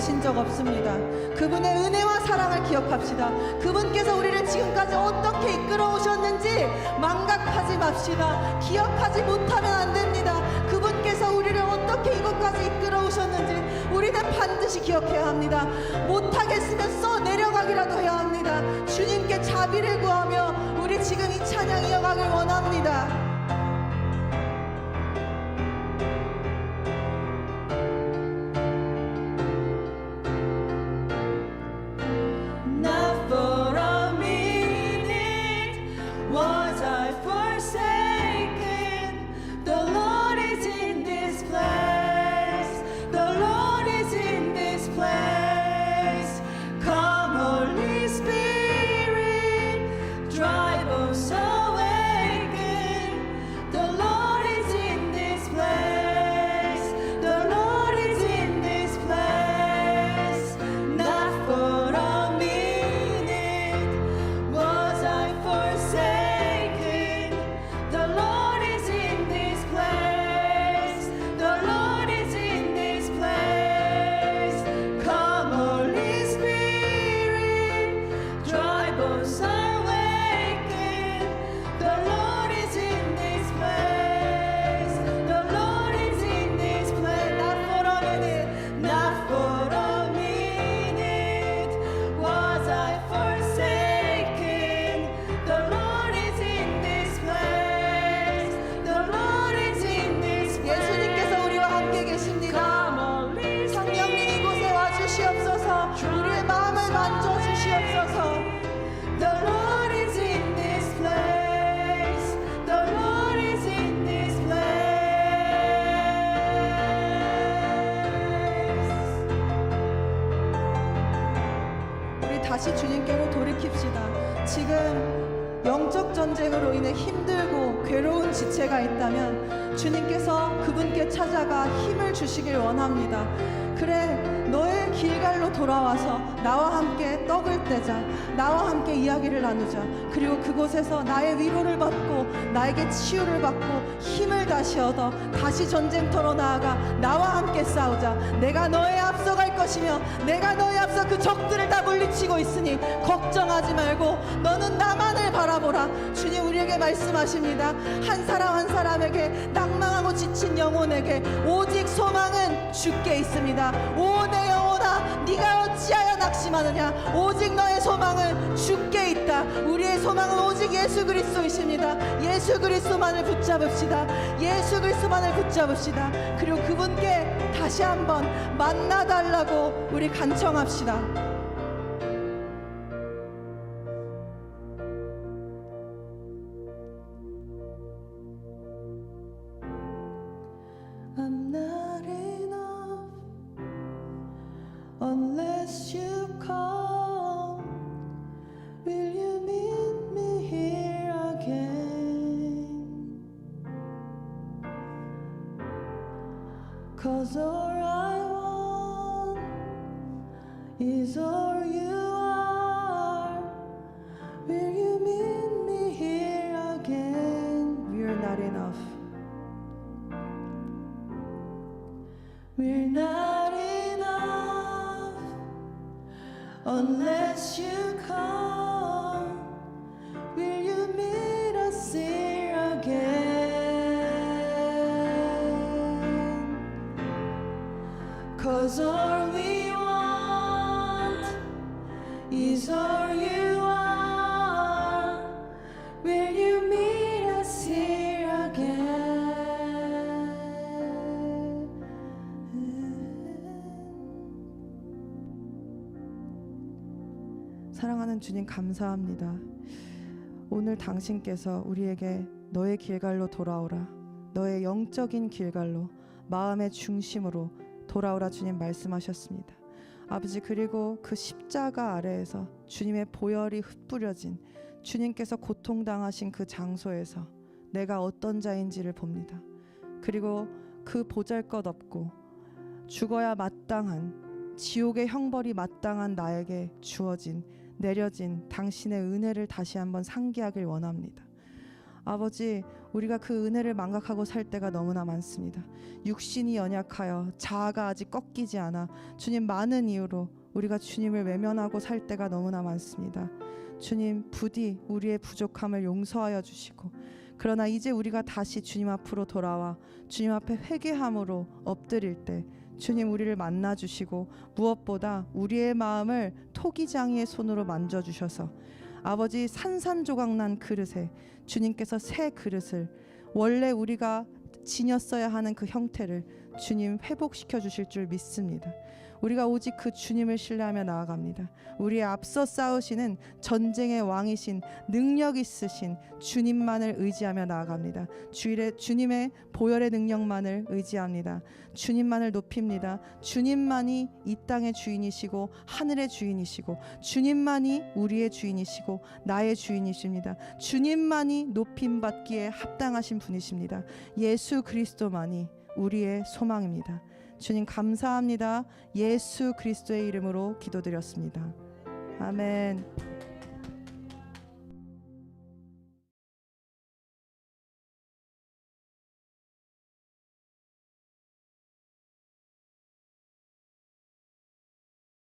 버리신 적 없습니다. 그분의 은혜와 사랑을 기억합시다. 그분께서 우리를 지금까지 어떻게 이끌어 오셨는지 망각하지 맙시다. 기억하지 못하면 안 됩니다. 그분께서 우리를 어떻게 이곳까지 이끌어 오셨는지 우리는 반드시 기억해야 합니다. 못하겠으면 써 내려가기라도 해야 합니다. 주님께 자비를 구하며 우리 지금 이 찬양 이어가길 원합니다. Not for a minute was I forsaken. The Lord is in this place. The Lord is in this place. Come, Holy Spirit, drive us awaken. The Lord is in this place. The Lord is in this place. Not for a minute was I forsaken. The Lord is in this place. The Lord is in this place. Come, Holy Spirit, drive us awaken. The Lord is in this place. The Lord is in this place. Not for a minute, not for a minute was I forsaken. The Lord is in this place. The Lord is in this place. 예수님께서 우리와 함께 계십니다. 성령님 이곳에 와주시옵소서. 우리의 마음을 만져주시옵소서. The Lord is in this place. The Lord is in this place. 우리 다시 주님께로 돌이킵시다. 지금 영적 전쟁으로 인해 힘들고 괴로운 지체가 있다면 주님께서 그분께 찾아가 힘을 주시길 원합니다. 그래, 너의 길갈로 돌아와서 나와 함께 떡을 떼자. 나와 함께 이야기를 나누자. 그리고 그곳에서 나의 위로를 받고 나에게 치유를 받고 힘을 다시 얻어 다시 전쟁터로 나아가 나와 함께 싸우자. 내가 너의 앞서갈 것이며 내가 너의 앞서 그 적들을 다 물리치고 있으니 걱정하지 말고 너는 나만을 바라보라. 주님 우리에게 말씀하십니다. 한 사람 한 사람에게 낭망하고 지친 영혼에게 오직 소망은 주께 있습니다. 오 내 영혼아, 네가 어찌하여 낙심하느냐. 오직 너의 소망은 주께 있다. 우리의 소망은 오직 예수 그리스도이십니다. 예수 그리스도만을 붙잡읍시다. 예수 그리스도만을 붙잡읍시다. 그리고 그분께 다시 한번 만나달라고 우리 간청합시다. I'm not enough unless you come. Will you meet me here again? 'Cause all I want is all you are. Will you meet me here again? We're not enough. We're not enough unless you come. Will you meet us here again? 'Cause all we want is all you are. Will you meet us here again? 사랑하는 주님 감사합니다. 오늘 당신께서 우리에게 너의 길갈로 돌아오라, 너의 영적인 길갈로 마음의 중심으로 돌아오라 주님 말씀하셨습니다. 아버지, 그리고 그 십자가 아래에서 주님의 보혈이 흩뿌려진 주님께서 고통당하신 그 장소에서 내가 어떤 자인지를 봅니다. 그리고 그 보잘것없고 죽어야 마땅한 지옥의 형벌이 마땅한 나에게 주어진 내려진 당신의 은혜를 다시 한번 상기하길 원합니다. 아버지, 우리가 그 은혜를 망각하고 살 때가 너무나 많습니다. 육신이 연약하여 자아가 아직 꺾이지 않아 주님 많은 이유로 우리가 주님을 외면하고 살 때가 너무나 많습니다. 주님, 부디 우리의 부족함을 용서하여 주시고, 그러나 이제 우리가 다시 주님 앞으로 돌아와 주님 앞에 회개함으로 엎드릴 때 주님 우리를 만나 주시고, 무엇보다 우리의 마음을 토기장이의 손으로 만져 주셔서 아버지, 산산조각난 그릇에 주님께서 새 그릇을, 원래 우리가 지녔어야 하는 그 형태를 주님 회복시켜 주실 줄 믿습니다. 우리가 오직 그 주님을 신뢰하며 나아갑니다. 우리의 앞서 싸우시는 전쟁의 왕이신, 능력 있으신 주님만을 의지하며 나아갑니다. 주님의 보혈의 능력만을 의지합니다. 주님만을 높입니다. 주님만이 이 땅의 주인이시고 하늘의 주인이시고, 주님만이 우리의 주인이시고 나의 주인이십니다. 주님만이 높임받기에 합당하신 분이십니다. 예수 그리스도만이 우리의 소망입니다. 주님 감사합니다. 예수 그리스도의 이름으로 기도드렸습니다. 아멘.